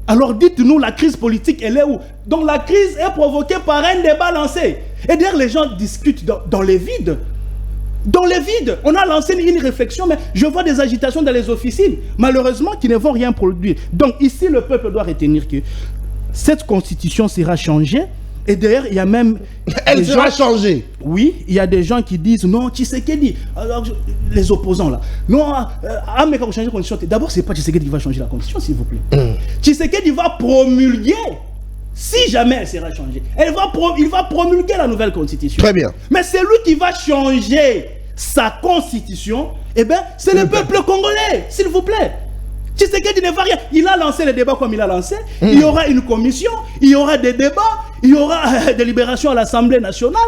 Alors dites-nous, la crise politique, elle est où? Donc la crise est provoquée par un débat lancé. Et d'ailleurs, les gens discutent dans les vides. Dans les vides. On a lancé une réflexion, mais je vois des agitations dans les officines, malheureusement, qui ne vont rien produire. Donc ici, le peuple doit retenir que cette constitution sera changée. Et d'ailleurs, il y a même... Elle sera changée. Oui, il y a des gens qui disent, non, Tshisekedi, alors, les opposants là, non, mais quand vous changez la constitution, d'abord, c'est pas Tshisekedi qui va changer la constitution, s'il vous plaît. Tshisekedi va promulguer, si jamais elle sera changée, il va promulguer la nouvelle constitution. Très bien. Mais c'est lui qui va changer sa constitution, eh bien, c'est le peuple congolais, s'il vous plaît. Tshisekedi ne va rien. Il a lancé les débats comme il a lancé. Il y aura une commission, il y aura des débats, il y aura des libérations à l'Assemblée nationale.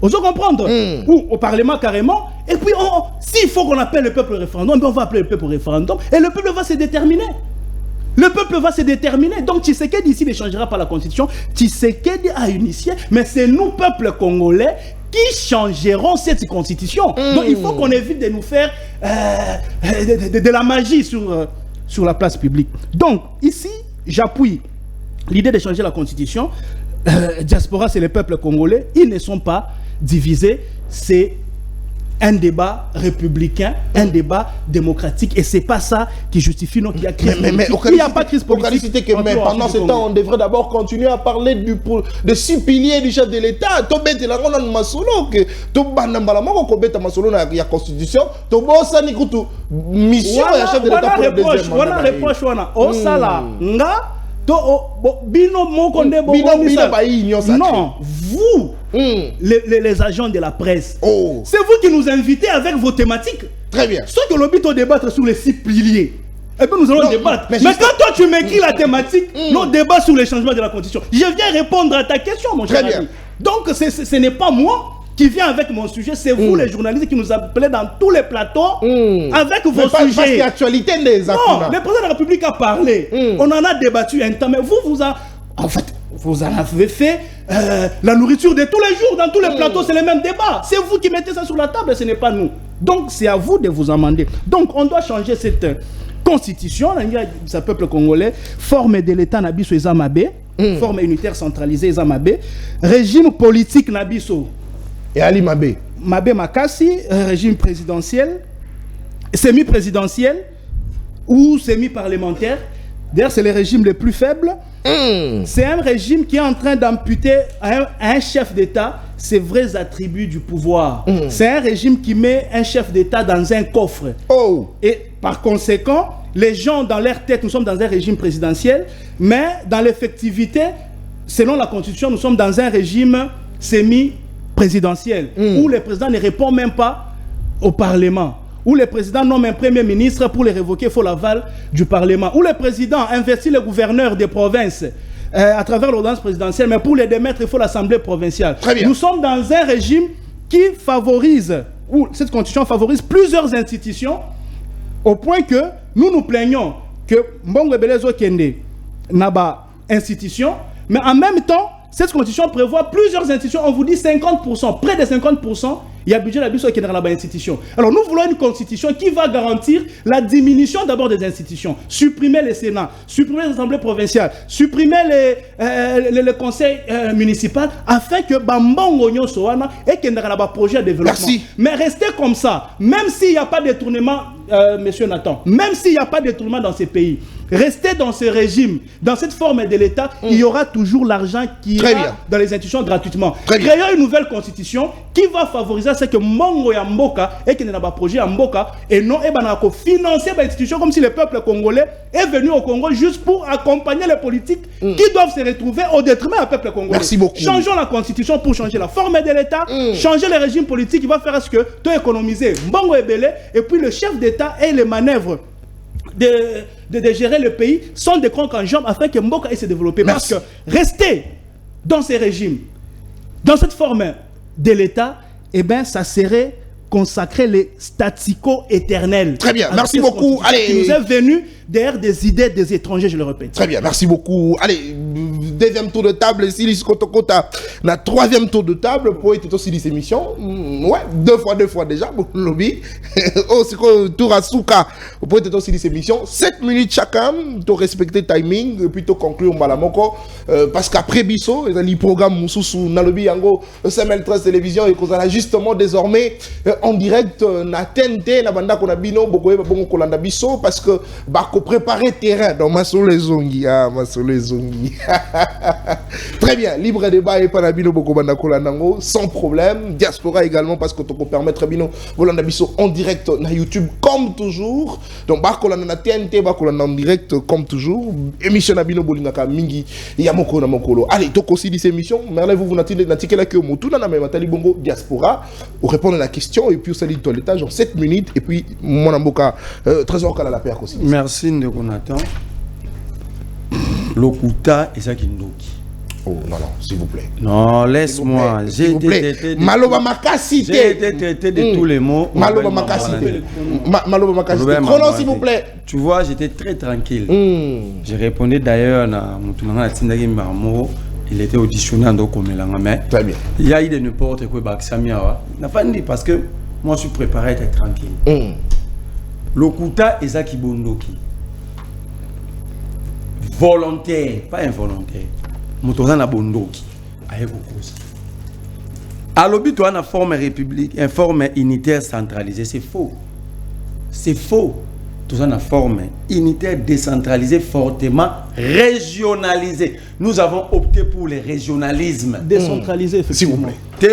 On doit comprendre. Ou au Parlement carrément. Et puis, s'il faut qu'on appelle le peuple au référendum, on va appeler le peuple au référendum. Et le peuple va se déterminer. Le peuple va se déterminer. Donc Tshisekedi ici ne changera pas la constitution. Tshisekedi a initié, mais c'est nous, peuple congolais, qui changeront cette constitution. Donc il faut qu'on évite de nous faire de la magie sur la place publique. Donc ici, j'appuie l'idée de changer la constitution. Diaspora, c'est le peuple congolais. Ils ne sont pas divisés. C'est un débat républicain, un débat démocratique. Et c'est pas ça qui justifie non qu'il y a crise politique. Il n'y a pas de crise politique. Mais pendant ce temps, on devrait d'abord continuer à parler de 6 piliers du chef de l'État. Il y a constitution, mission du chef de l'État pour le deuxième mandat. Non, vous, les agents de la presse, c'est vous qui nous invitez avec vos thématiques. Très bien. Ceux que l'objet débattre sur les 6 piliers. Et puis nous allons débattre. Mais quand toi tu m'écris la thématique, nos débats sur les changements de la constitution, je viens répondre à ta question, mon cher ami. Donc ce n'est pas moi qui vient avec mon sujet, c'est vous les journalistes qui nous appelez dans tous les plateaux avec vos sujets. Parce que l'actualité des non, le président de la République a parlé. On en a débattu un temps, mais vous en avez fait la nourriture de tous les jours, dans tous les plateaux, c'est le même débat. C'est vous qui mettez ça sur la table, ce n'est pas nous. Donc c'est à vous de vous amender. Donc on doit changer cette constitution, ce peuple congolais, forme de l'État Nabiso et Zamabe, forme unitaire centralisée Zamabe, régime politique Nabiso. Et Ali Mabé. Mabé Makassi, régime présidentiel, semi-présidentiel ou semi-parlementaire. D'ailleurs, c'est les régimes les plus faibles. C'est un régime qui est en train d'amputer à un chef d'État ses vrais attributs du pouvoir. C'est un régime qui met un chef d'État dans un coffre. Et par conséquent, les gens dans leur tête, nous sommes dans un régime présidentiel, mais dans l'effectivité, selon la Constitution, nous sommes dans un régime semi-présidentiel, où le président ne répond même pas au Parlement, où le président nomme un premier ministre pour le révoquer, il faut l'aval du Parlement, où le président investit le gouverneur des provinces à travers l'ordonnance présidentielle, mais pour les démettre, il faut l'Assemblée provinciale. Nous sommes dans un régime qui favorise, où cette constitution favorise plusieurs institutions, au point que nous nous plaignons que Mbongo Belezo Kende n'a pas institution, mais en même temps, cette constitution prévoit plusieurs institutions. On vous dit 50%, près de 50%, il y a budget d'habitude qui est dans la institution. Alors nous voulons une constitution qui va garantir la diminution d'abord des institutions, supprimer les Sénats, supprimer les assemblées provinciales, supprimer les conseils municipaux, afin que Bambongo Nyosoana et qu'il y ait un projet de développement. Merci. Mais rester comme ça, même s'il n'y a pas de détournement, monsieur Nathan, même s'il n'y a pas de détournement dans ces pays, rester dans ce régime, dans cette forme de l'État, il y aura toujours l'argent qui ira dans les institutions gratuitement. Créons une nouvelle constitution qui va favoriser ce que Mongo ya Mboka et qu'il n'y a pas de projet à Mboka et non financer les institutions comme si le peuple congolais est venu au Congo juste pour accompagner les politiques qui doivent se retrouver au détriment du peuple congolais. Merci beaucoup. Changeons la constitution pour changer la forme de l'État, changer le régime politique qui va faire à ce que tout économiser Mbongo Ebele et puis le chef d'État ait les manœuvres de gérer le pays sans des cranques en jambes afin que Mboka ait se développer. Parce que rester dans ces régimes, dans cette forme de l'État, eh bien, ça serait consacrer les statu quo éternels. Très bien, merci beaucoup. Allez, qui nous est venu derrière des idées des étrangers, je le répète. Très bien, merci beaucoup. Allez, deuxième tour de table, Silis Kotokota, la troisième tour de table pour être aussi des émissions. Ouais, deux fois déjà, pour le lobby. Oh, c'est quoi, tour à Souka, pour être aussi des émissions. 7 minutes chacun, tu respecter le timing, et puis tu conclure Mbalamoko. Parce qu'après Bisso, il y a le programme Moussoussou, na lobby yango, CML13 télévision, et qu'on a justement désormais en direct, na TNT, na banda qu'on a bino, bokoye babongo kolanda Bisso, parce que, bah, préparer terrain dans Masole Zongi. Ah, Masole Zongi. Très bien. Libre débat et Panabino Bokobanda Kolanango, sans problème. Diaspora également, parce que tu peux permettre Bino Volanda Bisso en direct na YouTube, comme toujours. Donc, Bakolana na TNT, Bakolana en direct, comme toujours. Émission Nabino Bolinaka Mingi, Yamoko Namokolo. Allez, donc aussi cette émission. Merle, vous n'attiquez la que Moutouna, na Matali Bongo, Diaspora. Vous répondez à la question, et puis vous allez toilettage en 7 minutes, et puis mon Mboka, Trésor Kalala Père aussi. Merci. De Jonathan, Lokuta et Sakindoki. Oh non, s'il vous plaît. Non, laisse-moi. J'ai été traité de Maloba Makassi. J'ai été traité de tous les mots. Maloba Makassi. Maloba Makassi. Chrono, s'il vous plaît. Tu vois, j'étais très tranquille. J'ai répondu d'ailleurs à Moutoumana Tindagi Marmo. Il était auditionné en Dokomelanga. Mais très bien. Il y a eu de n'importe quoi. Baksamiawa. N'a pas dit parce que moi je suis préparé à être tranquille. Lokuta et Zakibondoki. Volontaire, pas involontaire. Moutozan a bondoki. Aïe beaucoup. À l'objet, tu as une forme république, une forme unitaire centralisée. C'est faux. C'est faux. Tu as une forme unitaire décentralisée, fortement régionalisée. Nous avons opté pour le régionalisme. Décentralisé, s'il vous plaît. S'il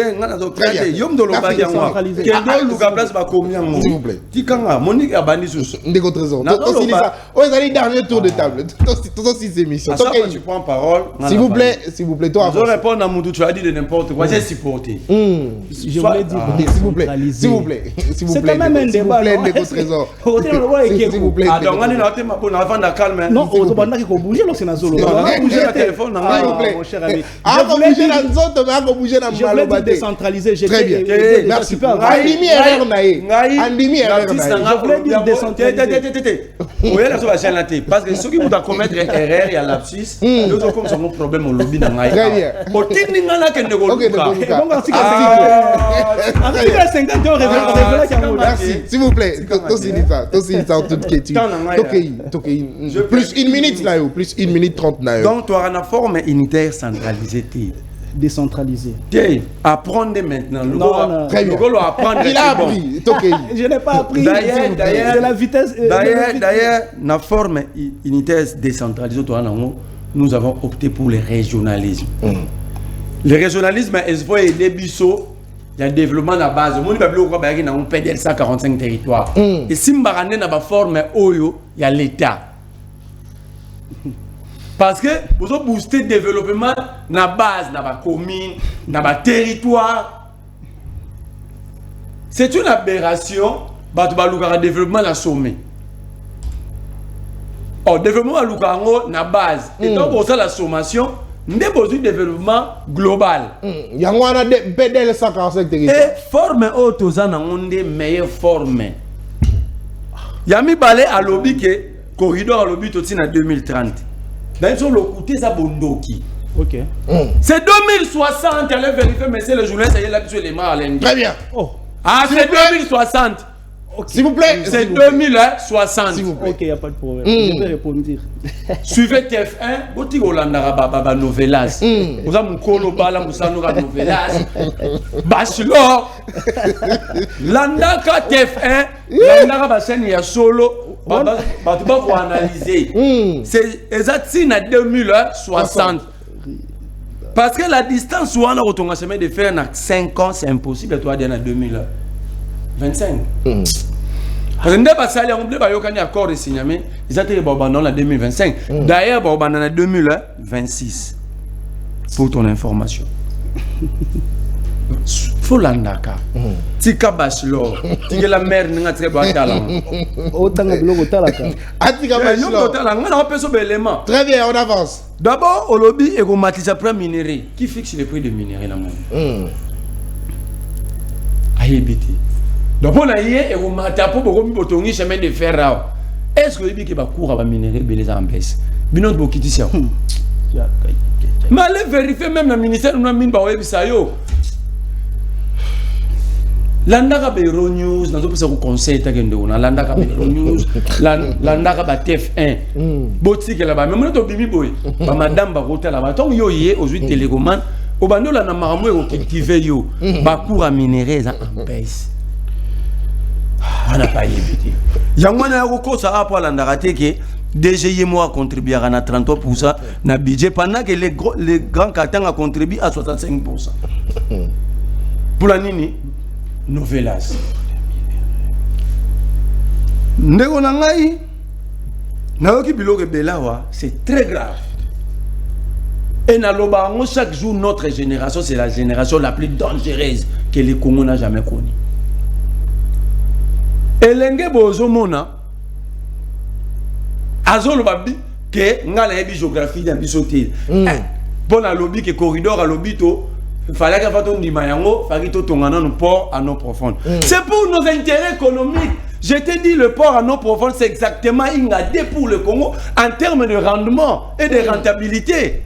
vous plaît. Tikanga, Monique Abanisus. Ndeko Trésor. Oh, ils allaient dernier tour de table. Tous ces émissions. Tu prends parole. S'il vous plaît, toi. Je réponds à Moudou, tu as dit de n'importe quoi. J'ai supporté. Je voulais dire s'il vous plaît. C'est quand même un débat. Ndeko Trésor. S'il vous plaît. Donc, on est là, on a la calme. Non, on va bouger lorsqu'on a solo. Bouger le téléphone. Mon cher ami. Je voulais dire décentralisé. Très bien. Merci. Andimi erreur naïe. Je voulais dire décentralisé. Parce que ceux qui vont commettre erreur et à lapsus, nous avons comme ça un problème au lobby. Très bien. Merci. S'il vous plaît. En toute quiétude. Plus 1 minute là, plus 1 minute 30 là. Donc, tu as une forme unitaire centralisée. décentralisé. Tiens, apprendre maintenant. Non, très bien. Il a appris. Je n'ai pas appris. D'ailleurs, c'est la vitesse. D'ailleurs, la forme unitaire décentralisée, nous avons opté pour le régionalisme. Le régionalisme, il faut aider Bissot. Il y a le développement de la base. On peut 145 territoires. Et si on a une forme, il y a l'État. Parce que vous avez boosté le développement de la base, de la commune, de la territoire. C'est une aberration. Le développement de la sommet. Le développement de la base. Et donc, pour ça, la sommation. Nous avons besoin de développement global. Il y a un 145 territoires. Et forme autres, nous avons des meilleures formes. Il y a mis balai à lobby que corridor à lobby aussi en 2030. Dans le côté ça bondoki. Ok. C'est 2060. Allez vérifier, mais c'est le journée, ça y est là sur les mains. Très bien. Oh. Ah, c'est 2060. S'il vous plaît. C'est 2060. S'il vous plaît. Ok, il n'y a pas de problème. Je vais répondre. Suivez TF1, vous avez Hollanda novelas. Vous avez Mukolo Bala, vous avez novelas. Bachelor. Landaka TF1, Landaka Basen ya solo. Tu vas analyser. C'est exactement 2060. Parce que la distance où on a retourné chemin de faire dans 5 ans, c'est impossible de toi dire en 2025. Parce que nous avons un accord de signement, ils ont été en 2025. D'ailleurs, en 2026. Pour ton information. Faut l'andaka. Tika bachelor. Tika la mère n'a très bon talent. Autant de blocs au talaka. Atika bachelor. Très bien, on avance. D'abord, au lobby, et on matisse après minerai. Qui fixe les prix de minerai dans le monde? Ayébiti. Donc, on a hier et on m'a tapé pour qu'on chemin de fer. Est-ce que les gens qui va minerai les en baisse? Binot Bokiti Sia. Mais allez vérifier même le ministère de la mine par Webisayo. Landaka Bero News, dans le conseil, Landaka Bero News, Landaka TF1. Botique là-bas. Mais moi, je suis boy. Madame Barota là-bas. Tant que yo yé aux 8 télécommandes, au bando la namaramou et cultiver yo. Bakour à minerai en baisse. On n'a pas évité. Yangwana Roko ça a pour l'andarate que DGI moi contribué à 33% na budget pendant que les grands cartels ont contribué à 65%. Pour la nini novelas. Ndeko nangai naoki biloko belawa, c'est très grave. Et nalobango chaque jour notre génération c'est la génération la plus dangereuse que le Congo n'a jamais connue. Elenge bozomona azolo babi que ngala yebi géographie dans bisoté bon la lobby que corridor à lobby to fallait que faton di mayango fallait to tongana no port à nos profondes. C'est pour nos intérêts économiques. Je te dis le port à nos profondes c'est exactement ingade pour le Congo en termes de rendement et de rentabilité.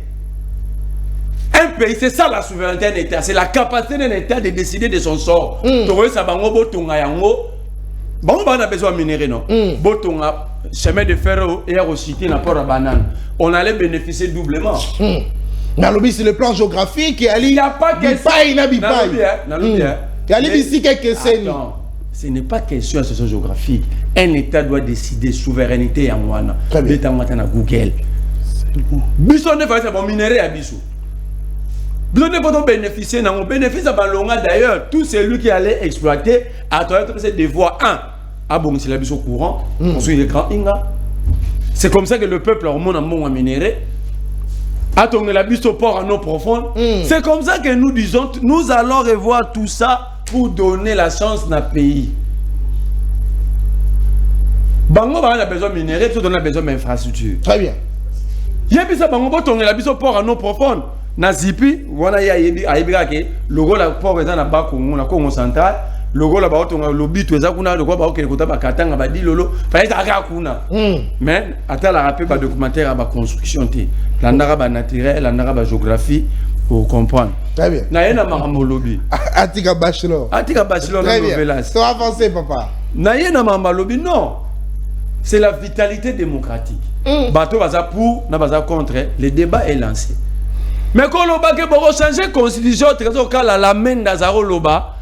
Un pays, c'est ça la souveraineté d'un État, c'est la capacité d'un État de décider de son sort. Toro sabango bo tongayango. Bon, on a besoin de minerai, non? Botonga, chemin de fer et à cité dans port à banane. On allait bénéficier doublement. Mais lobby, c'est le plan géographique. Il n'y a pas question. Il n'y a pas ici quelques scènes. Ce n'est pas question de situation géographique. Un État doit décider souveraineté en Wana. L'État maintenant Google. Bissot ne fait pas minerai à Bissot. Nous devons bénéficier, on bénéficie à Balonga d'ailleurs, tout celui qui allait exploiter à travers ces devoirs. Ah bon, c'est la bise au courant, ensuite les grands Inga. C'est comme ça que le peuple a un bon minéré. Attendez la bise au port à nos profondes. C'est comme ça que nous disons, nous allons revoir tout ça pour donner la chance à notre pays. Bango a besoin de minerai, tout on a besoin d'infrastructure. Très bien. Il y a bisa bango botonga la bise au port à nos profondes. Na zipi wana ya ayebika ke logo la port eza na ba Congo na Congo central logo la ba otonga lobi to eza kuna logo ba okele kota ba katanga ba di lolo fa eza ka kuna mais ata la rappel ba documentaire ba construction te la ndaka ba naturel la ndaka ba géographie pour comprendre. Très bien. Na yena makambo lobi Atika bachelor na novelas so avancer papa na yena makambo lobi non c'est la vitalité démocratique bato baza pour na baza contre le débat est lancé. Mais quand loba que pour changer constitution trésor kala la main d'Azaro loba,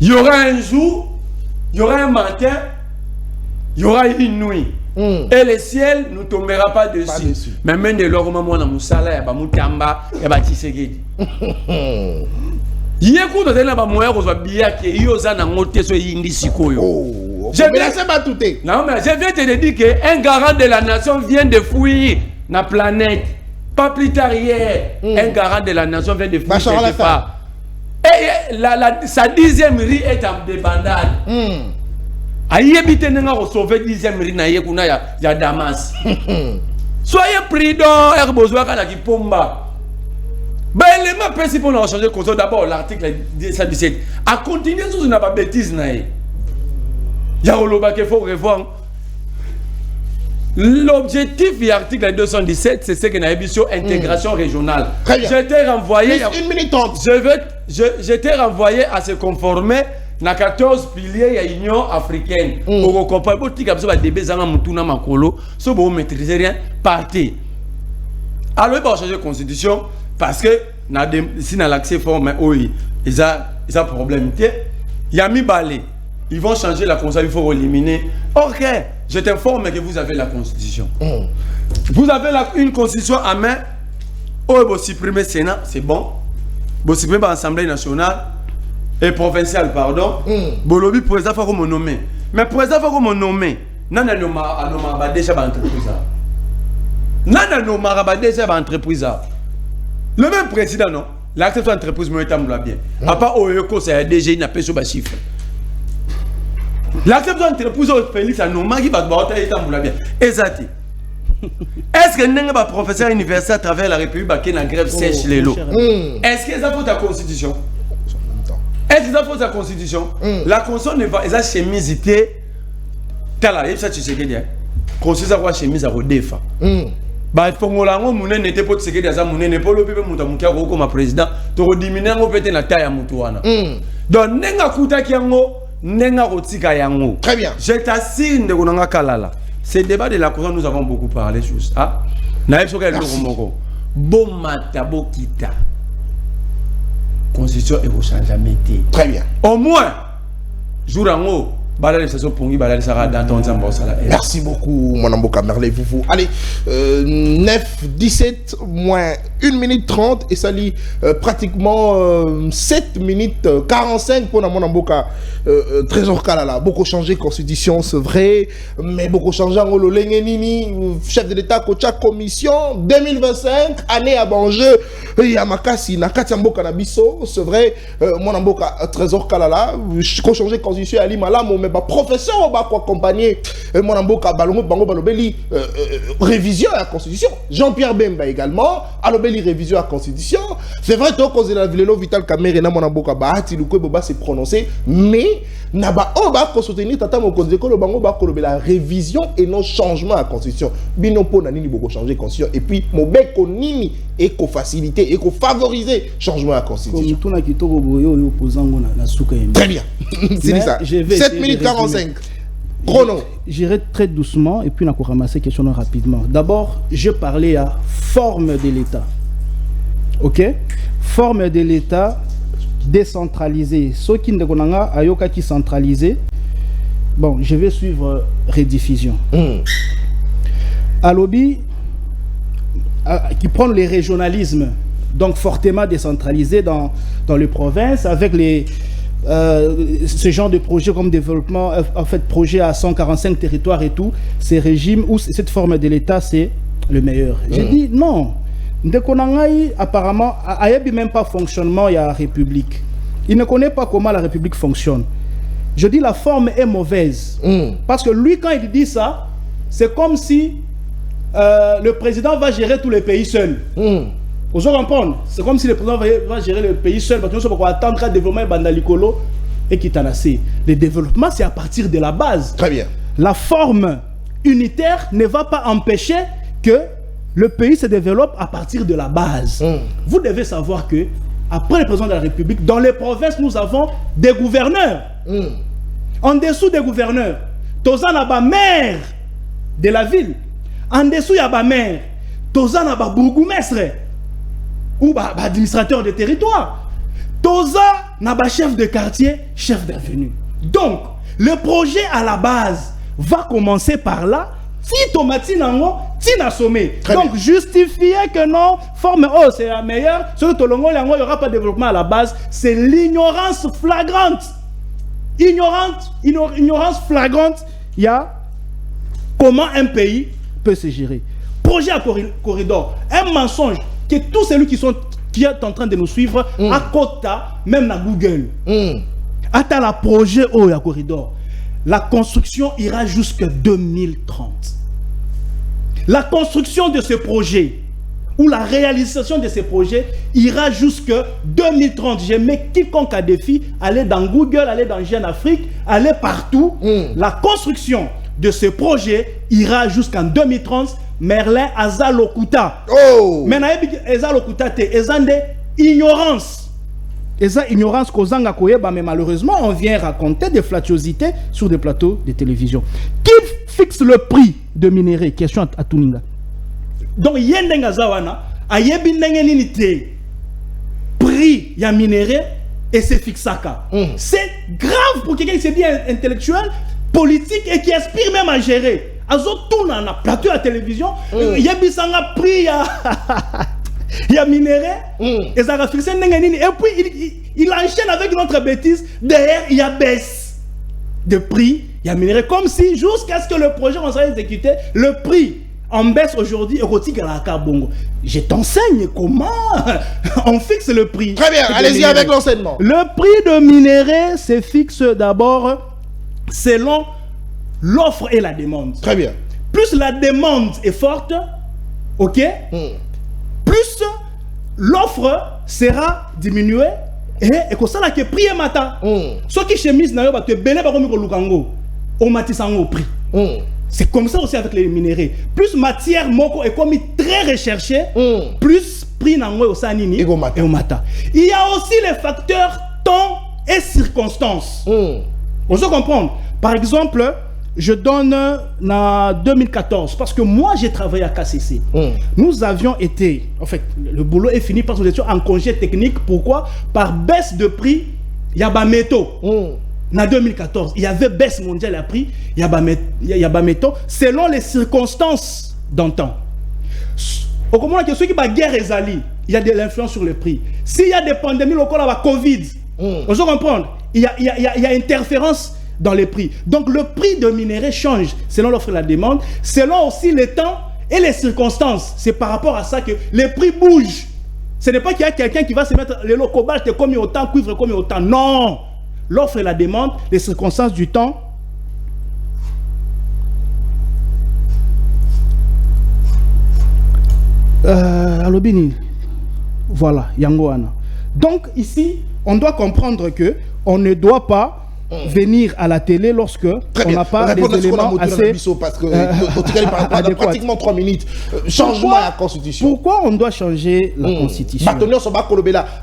il y aura un jour, il y aura un matin, il y aura une nuit. Et le ciel ne tombera pas dessus. Mais même de l'or maman na musala ya ba mutamba ya ba Tshisekedi. Yeko to tena ba moya ko zwa biya ke yo za na ngote so yindi sikoyo. Je vais laisser pas tout. Non mais je viens te dire que un garant de la nation vient de fouiller la planète. Pas plus tard hier, un garant de la nation vient de fouiller quelque part. Et sa 10e riz est en débandade. Aïe habite n'a pas sauvé 10e riz na yekuna ya Damas. Soyez prudents, Herbozoa kana ki pomba. Ben l'élément principal on a changé d'abord l'article 117. À continuer sur une bêtise na y. Ya oloba qu'il faut revoir. L'objectif de l'article 217, c'est ce qu'on a vu sur intégration régionale. Je t'ai renvoyé. Une minute 30. Je t'ai renvoyé à se conformer na 14 piliers de l'Union africaine. Pour comprendre, pour que vous ayez des mutuna makolo, si vous ne maîtrisez rien, partez. Alors, il va changer la constitution parce que si dans l'accès formé, oui, ils ont problème. Il y a mis balai. Ils vont changer la constitution, il faut éliminer. Ok, je t'informe que vous avez la constitution. Vous avez une constitution à main. Oh, vous supprimez le Sénat, c'est bon. Vous supprimez l'Assemblée nationale et provinciale, pardon. Vous lobby président, il faut me nommer. Mais président, il faut me nommer. Non, déjà l'entreprise. Le même président, non. L'acceptation d'entreprise, moi, je bien. À part Oyoko, c'est un DG, il n'a pas sur le chiffre. L'acceptation d'entreprise, Félix, c'est normal qu'il va te bien. Exact. Est-ce que nous avons un professeur universitaire à travers la République qui est en grève sèche les lots? Est-ce que ça faut ta constitution? Est-ce que ça faut ta constitution? La constitution ne va pas chemisité. Tala, il ça tu sais que dire. Constitution va chemise à redéfa. Bah fongolango mouné n'était pas ce que des amouné n'est pas le peuple mutamukia comme président. Tu rediminer on peut être la taille à mutuana. Donc nenga kuta kiango nenga rotika yango. Très bien. Je t'assure de konanga kalala. Ces débats de la Constitution, nous avons beaucoup parlé sur ça. Bomata bokita. Constitution et au changement. Très bien. Au moins, jour en haut, merci beaucoup, mon amboka merveilleux vous. Allez, 9, 17, moins 1 minute 30 et ça lit pratiquement 7 minutes 45 pour mon amboka trésor kalala. Beaucoup changé constitution, c'est vrai, mais beaucoup changé en Ololengenini, chef de l'État, coach commission 2025, année à Banjeu, Yamakasi, Nakati Amboka Nabiso, c'est vrai, mon amboka trésor kalala, changé constitution à Limalam, mais professeur on va accompagner mon amboka balongo bango balobeli révision à la constitution. Jean-Pierre Bemba également alobeli révision à la constitution. C'est vrai que cause de la Vilelo Vital Kamere na mon amboka bahati luko boba se prononcer mais na ba on va soutenir tata mo cause de ko bango ba ko la révision et non changement à la constitution. Bino po na nini boko changer constitution et puis mo beko nini et ko faciliter et ko favoriser changement à la constitution. Comme tout na kitoko boyo opposant na souka. Très bien. C'est ça. 7 minutes 45. Chrono. J'irai très doucement et puis on a ramasser question rapidement. D'abord, je parlais à forme de l'État. Ok? Forme de l'État décentralisée. Ceux qui ne connaissent pas, ayoka qui centralisé. Bon, je vais suivre rediffusion. Alobi, qui prend les régionalismes, donc fortement décentralisé dans les provinces, avec ce genre de projet comme développement, en fait, projet à 145 territoires et tout, ces régimes où cette forme de l'État, c'est le meilleur. J'ai dit non. Apparemment, il n'y a même pas fonctionnement, il y a la République. Il ne connaît pas comment la République fonctionne. Je dis la forme est mauvaise. Parce que lui, quand il dit ça, c'est comme si le président va gérer tous les pays seul. Vous comprenez? C'est comme si le président va gérer le pays seul, parce que nous sommes attendre le développement bandalicolo et qui t'en a assez. Le développement, c'est à partir de la base. Très bien. La forme unitaire ne va pas empêcher que le pays se développe à partir de la base. Vous devez savoir que, après le président de la République, dans les provinces, nous avons des gouverneurs. En dessous des gouverneurs, Tozan a maire de la ville. En dessous, il y a maire. Tozan a bourgmestre. ou administrateur de territoire. Toza n'a pas chef de quartier, chef d'avenue. Donc, le projet à la base va commencer par là. Si tomati nango, tina sommet. Donc, justifier que non, forme, oh, c'est la meilleure. Ce que tolongo, il n'y aura pas de développement à la base. C'est l'ignorance flagrante. Ignorance flagrante. Il y a comment un pays peut se gérer. Projet à corridor. Un mensonge que tous ceux qui est en train de nous suivre à Kota, même à Google. Attends la projet au corridor. La construction ira jusqu'en 2030. La construction de ce projet ou la réalisation de ce projet ira jusqu'en 2030. Je mets quiconque à défi, aller dans Google, aller dans Jeune Afrique, aller partout. La construction de ce projet ira jusqu'en 2030. Merlin Azalokuta. Maintenant, Azalokuta, c'est ignorance. Et ça, ignorance qu'Ozanga Koyeba, mais malheureusement, on vient raconter des flatuosités sur des plateaux de télévision. Qui fixe le prix de minerais? Question à Tuninga. Donc, Yendenga Zawana, Ayebi Nengenite, prix ya minerais et c'est fixaka. C'est grave pour quelqu'un qui s'est bien intellectuel, politique et qui aspire même à gérer. Azo tout na plateau à télévision, Yebi Sanga prix il y a minerais, et ça va fixer, et puis il enchaîne avec une autre bêtise. Derrière, il y a baisse de prix, il y a minerais, comme si jusqu'à ce que le projet soit exécuté, le prix en baisse aujourd'hui est à la Carbongo. Je t'enseigne comment on fixe le prix. Très bien, allez-y avec l'enseignement. Le prix de minerais se fixe d'abord selon l'offre et la demande. Très bien. Plus la demande est forte, ok, plus l'offre sera diminuée et comme ça là que prix est matin. Ceux qui chemise na yo ba te belé ba komi ko lukango au matisango prix. C'est comme ça aussi avec les minéraux. Plus matière moko est comme très recherchée, plus prix nango au sanini et au mata. Il y a aussi les facteurs temps et circonstances. On se comprend. Par exemple, je donne en 2014, parce que moi j'ai travaillé à KCC. Nous avions été, en fait, le boulot est fini parce que nous étions en congé technique. Pourquoi? Par baisse de prix, il y a des métaux. En 2014, il y avait baisse mondiale à prix, il y a des métaux, selon les circonstances d'antan. Au moment où ceux qui ont guerre et ali, il y a de l'influence sur les prix. S'il y a des pandémies locales, il y a Covid. On se comprend? Il y a interférence dans les prix. Donc le prix de minerais change selon l'offre et la demande, selon aussi le temps et les circonstances. C'est par rapport à ça que les prix bougent. Ce n'est pas qu'il y a quelqu'un qui va se mettre les lots cobalt comme autant, cuivre comme autant. Non! L'offre et la demande, les circonstances du temps. Alobini. Voilà, Yangoana. Donc ici, on doit comprendre que on ne doit pas venir à la télé lorsque on n'a pas des éléments assez parce que pratiquement 3 minutes. Changement à la Constitution. Pourquoi on doit changer la Constitution?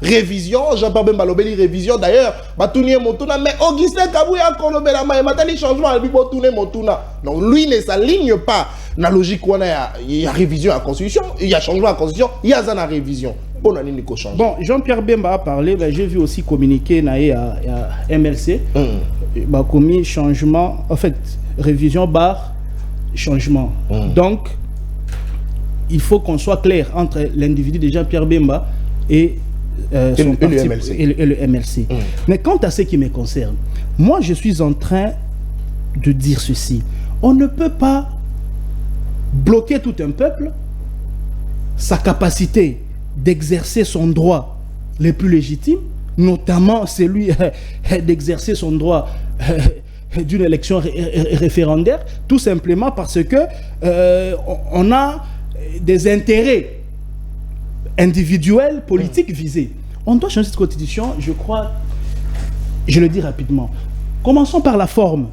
Révision, Jean-Pierre Bemba lobeli révision. D'ailleurs, mais Augustin Kabouya Kolobela, mais changement à Motuna. Donc lui ne s'aligne pas dans la logique où il y a révision à la Constitution, il y a changement à la Constitution, il y a une révision. Bon, Jean-Pierre Bemba a parlé, j'ai vu aussi communiquer à MLC, commis changement, en fait, révision barre changement. Donc, il faut qu'on soit clair entre l'individu de Jean-Pierre Bemba et son parti, et le MLC. Mais quant à ce qui me concerne, moi je suis en train de dire ceci. On ne peut pas bloquer tout un peuple, sa capacité d'exercer son droit le plus légitime, notamment celui d'exercer son droit d'une élection référendaire, tout simplement parce que on a des intérêts individuels, politiques visés. On doit changer cette constitution, je crois, je le dis rapidement. Commençons par la forme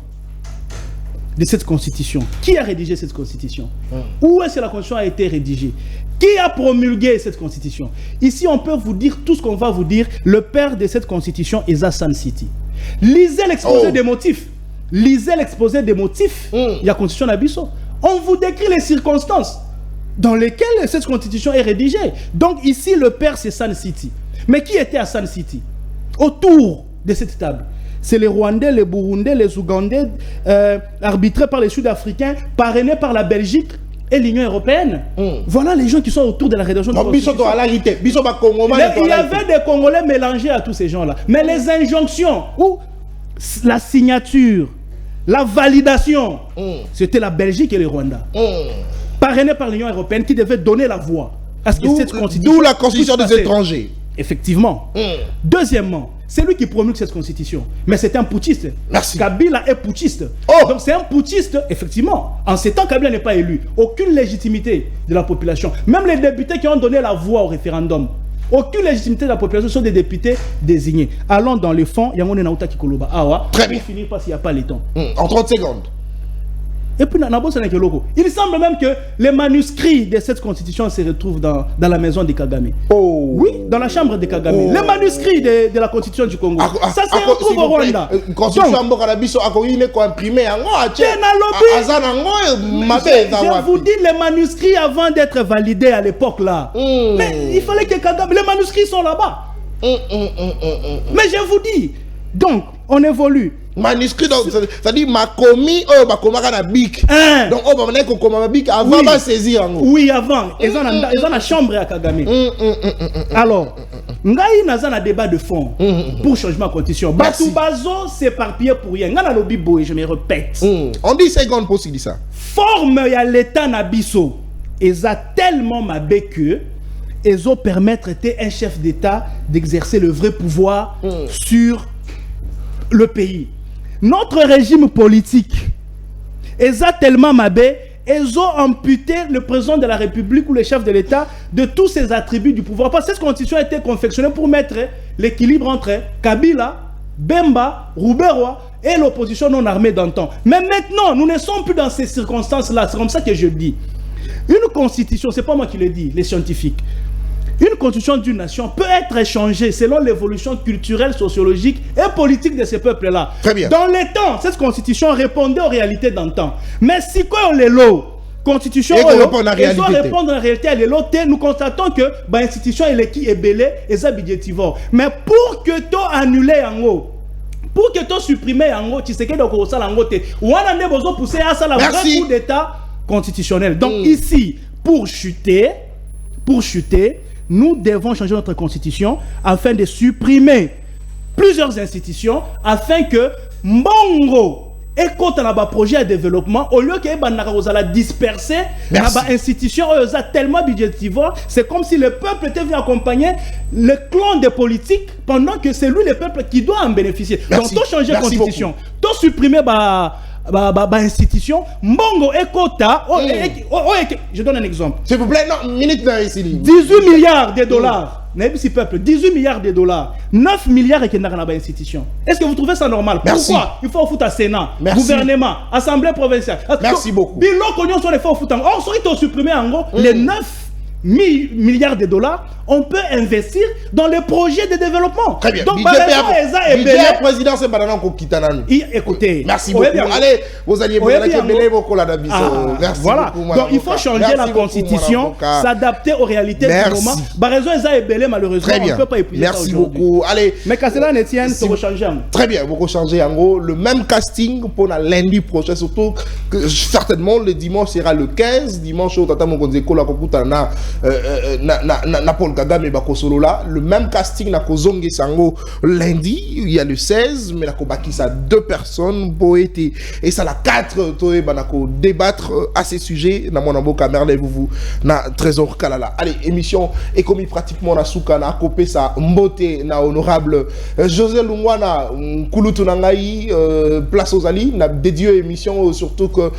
de cette constitution. Qui a rédigé cette constitution? Où est-ce que la constitution a été rédigée? Qui a promulgué cette constitution? Ici, on peut vous dire tout ce qu'on va vous dire. Le père de cette constitution est Hassan City. Lisez l'exposé des motifs. Lisez l'exposé des motifs. Il y a constitution d'Abisso. On vous décrit les circonstances. dans lesquels cette constitution est rédigée. Donc ici, le père, c'est Sun City. Mais qui était à Sun City? Autour de cette table, c'est les Rwandais, les Burundais, les Ougandais, arbitrés par les Sud-Africains, parrainés par la Belgique et l'Union européenne. Voilà les gens qui sont autour de la rédaction de la Constitution. Il y avait des Congolais mélangés à tous ces gens-là. Mais les injonctions, ou la signature, la validation, c'était la Belgique et le Rwanda. Parrainés par l'Union européenne qui devait donner la voix à ce que cette constitution... D'où la constitution des étrangers. Effectivement. Deuxièmement, c'est lui qui promulgue cette constitution. Mais c'est un putschiste. Merci. Kabila est putschiste. Donc c'est un putschiste, effectivement. En ces temps, Kabila n'est pas élu. Aucune légitimité de la population. Même les députés qui ont donné la voix au référendum, aucune légitimité de la population, sont des députés désignés. Allons dans le fond. Très bien. Pour finir parce qu'il n'y a pas les temps. En 30 secondes. Et puis, il semble même que les manuscrits de cette constitution se retrouvent dans la maison de Kagame. Oui, dans la chambre de Kagame. Les manuscrits de la constitution du Congo. Ça se retrouve au Rwanda. Je vous dis les manuscrits avant d'être validés à l'époque là. Mais il fallait que Kagame... Les manuscrits sont là-bas. Mais je vous dis, donc, on évolue. Manuscrit, ça dit Makomi, Bakomaka Bik. Donc, Bik avant de saisir. Oui, avant. Ils ont la chambre à Kagame. Alors, Ngai Nazan a débat de fond pour changement de constitution. Batoubazo s'éparpiller pour rien. Ngana Lobibo, et je me répète. On dit secondes pour dire ça. Forme ya l'État Nabiso. Ils ont tellement mabé que ils ont permettre à un chef d'État d'exercer le vrai pouvoir sur le pays. Notre régime politique, ils ont tellement mabé, ils ont amputé le président de la République ou le chef de l'État de tous ses attributs du pouvoir. Parce que cette constitution a été confectionnée pour mettre l'équilibre entre Kabila, Bemba, Rouberois et l'opposition non armée d'antan. Mais maintenant, nous ne sommes plus dans ces circonstances-là. C'est comme ça que je dis. Une constitution, c'est pas moi qui le dis, les scientifiques. Une constitution d'une nation peut être changée selon l'évolution culturelle, sociologique et politique de ces peuples-là. Très bien. Dans les temps, cette constitution répondait aux réalités d'antan. Mais si quoi on les lots, constitution, ils répondent en réalité à l'élo, nous constatons que l'institution est belée et ça budgétivore. Mais pour que tu annules en haut, pour que tu supprimes en haut, tu sais que tu as ça en haut, on a besoin de pousser à ça la vraie coup d'état constitutionnel. Donc ici, pour chuter, nous devons changer notre constitution afin de supprimer plusieurs institutions afin que Mbongo et quand on a un projet de développement, au lieu que la disperser, institution tellement budgétivore, c'est comme si le peuple était venu accompagner le clan des politiques pendant que c'est lui le peuple qui doit en bénéficier. Merci. Donc, tu changer la constitution, tu supprimer institution, Mbongo et Kota, je donne un exemple. S'il vous plaît, non, minute ici. 18 milliards de dollars. 18 milliards de dollars, 9 milliards et qu'il n'y a pas d'institution. Est-ce que vous trouvez ça normal? Merci. Pourquoi il faut foutre à Sénat, merci. Gouvernement, Assemblée provinciale? Merci beaucoup. Bilo Cognon sont les fois foutre. Or, si on supprimer en gros les 9 milliards de dollars, on peut investir dans les projets de développement. Très bien. Donc, budget président, c'est pas écoutez. Merci beaucoup. Allez, vous alliez beaucoup la merci. Voilà. Donc, il faut changer la constitution, s'adapter aux réalités du moment. Raison malheureusement, on ne peut pas épuiser. Merci beaucoup. Allez. Mais qu'à cela ne tienne, ça va changer. Très bien, vous changez en gros. Le même casting pour lundi prochain, surtout que certainement le dimanche sera le 15. Dimanche, au Tata Mokonzeko, la Kokutana. Paul Kagame Bakosolo là, le même casting na Kozonge Sango lundi, il y a le 16, mais la Kobaki ça 2 personnes pour être et ça la 4 toé banako débattre à ces sujets na mon amboka merle vous na trésor kalala. Allez, émission est commis pratiquement na souka na copé ça mbote na honorable José Lungwana Kulutu Nangai place aux Ali na dédié émission surtout que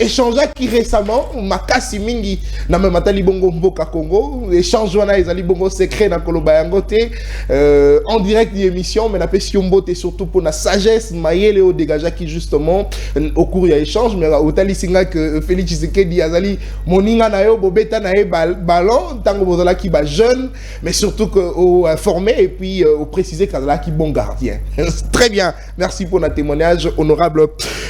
échangé qui récemment makasi mingi na même Matali Bongo Mboka Congo échange wana ezali bongo secret na koloba yango te en direct d'émission mais na pesi mbote surtout pour la sagesse mayele au dégagea qui justement au cours ya échange mais otali singa que Félix Tshisekedi azali moninga na yo bobeta na ye ballon tango bozala ki ba jeune mais surtout que au formé et puis au préciser qu'azala ki bon gardien. Très bien, merci pour notre témoignage honorable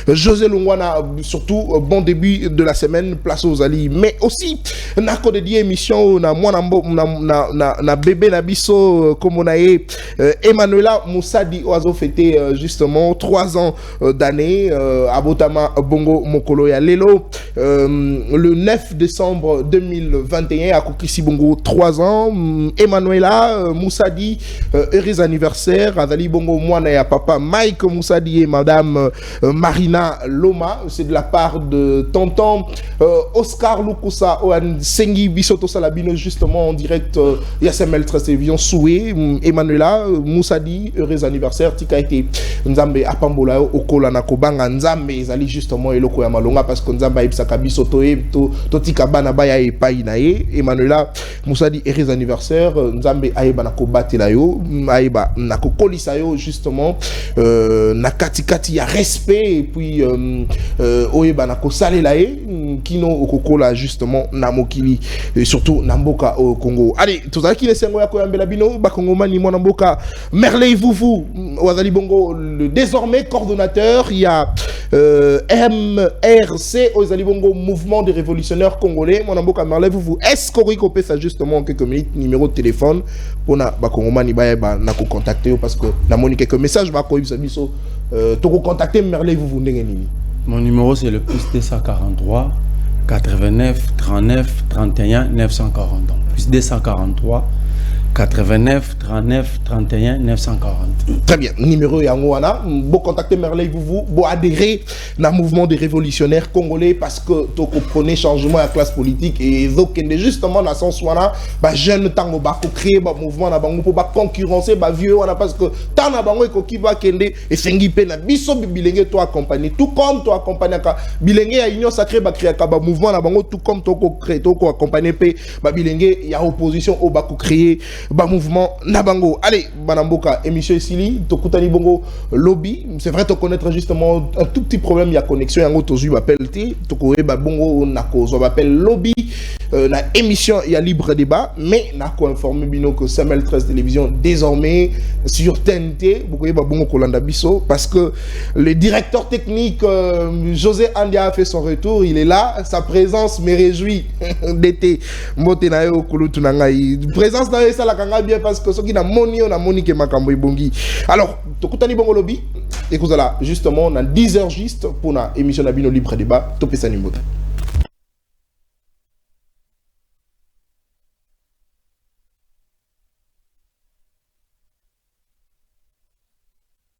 José Lungwana, surtout bon début de la semaine, place aux alliés. Mais aussi, na ko dédié émission na na bébé na biso comme on a Emmanuela Moussadi oiseau fêté justement 3 ans d'année à Botama Bongo Mokolo ya Lelo le 9 décembre 2021 à Kokisi Bongo 3 ans. Emmanuela Moussadi heureux anniversaire Azali Bongo Mwana ya papa Mike Moussadi et madame Marina Loma, c'est de la part de tonton Oscar Lukusa Oan Sengi Bisoto Salabino justement en direct Yasemel Télévision Soué. Emmanuela Moussadi heureux anniversaire tika été Nzambe apambola okola na kobanga Nzambe ezali justement eloko ya malonga parce que Nzambe ibsaka bisoto e to tika bana baya e pai na ye. Emmanuela Moussadi heureux anniversaire Nzambe ayeba na kobatela yo ayeba na kokolisa yo justement na katikati ya respect et puis oyeba na kosalela ye kino okokola justement na mokili et surtout na mboka au Congo. Allez tozaki le sengo ya koyambela bino ba Kongomani mwana mboka Merley Vuvu wazali bongo le désormais coordonnateur il y a MRC ozali bongo mouvement des révolutionnaires congolais mwana mboka Merley Vuvu est-ce qu'on peut ça justement en quelques minutes numéro de téléphone pour na ba Kongomani ba na ko contacter parce que na moni quelques messages ba ko yibisa biso to ko contacter Merley Vuvu ndenge nini. Mon numéro c'est le plus 243 89 39 31 940. Plus 243 89 39 31 940. Très bien. Numéro Yangouana. Vous contactez Merley Vuvu. Vous adhérez dans le mouvement des révolutionnaires congolais parce que vous comprenez changement à la classe politique et donc justement dans ce sens où les jeunes tango ba créer un mouvement na bango pour concurrencer ba vieux parce que tant na bango qui va kende et sengi pe na biso bilenge to accompagner tout comme to accompagner ka bilenge ya union sacrée ba créer ka ba mouvement na bango tout comme to ko créer to ko accompagner pe ba bilenge ya opposition au ba ko créer ba mouvement nabango. Allez banamboka émission Sili tokutani bongo lobby c'est vrai te connaître justement un tout petit problème il y a connexion yango tozu appelle ti tokoe ba bongo nako zo appelle lobby na émission il y a libre débat mais nako informer bino que Samuel 13 télévision désormais sur TNT bokoye ba bongo kolanda biso parce que le directeur technique José Andia a fait son retour, il est là, sa présence me réjouit d'été motena yo kulutu na ngai présence na ça la kanga bien parce que ce qui na moni on a moni ke makambo ibongi. Alors tokutani bongo lobby et que là justement on a 10 heures juste pour na émission na bino libre débat topesa nimbote.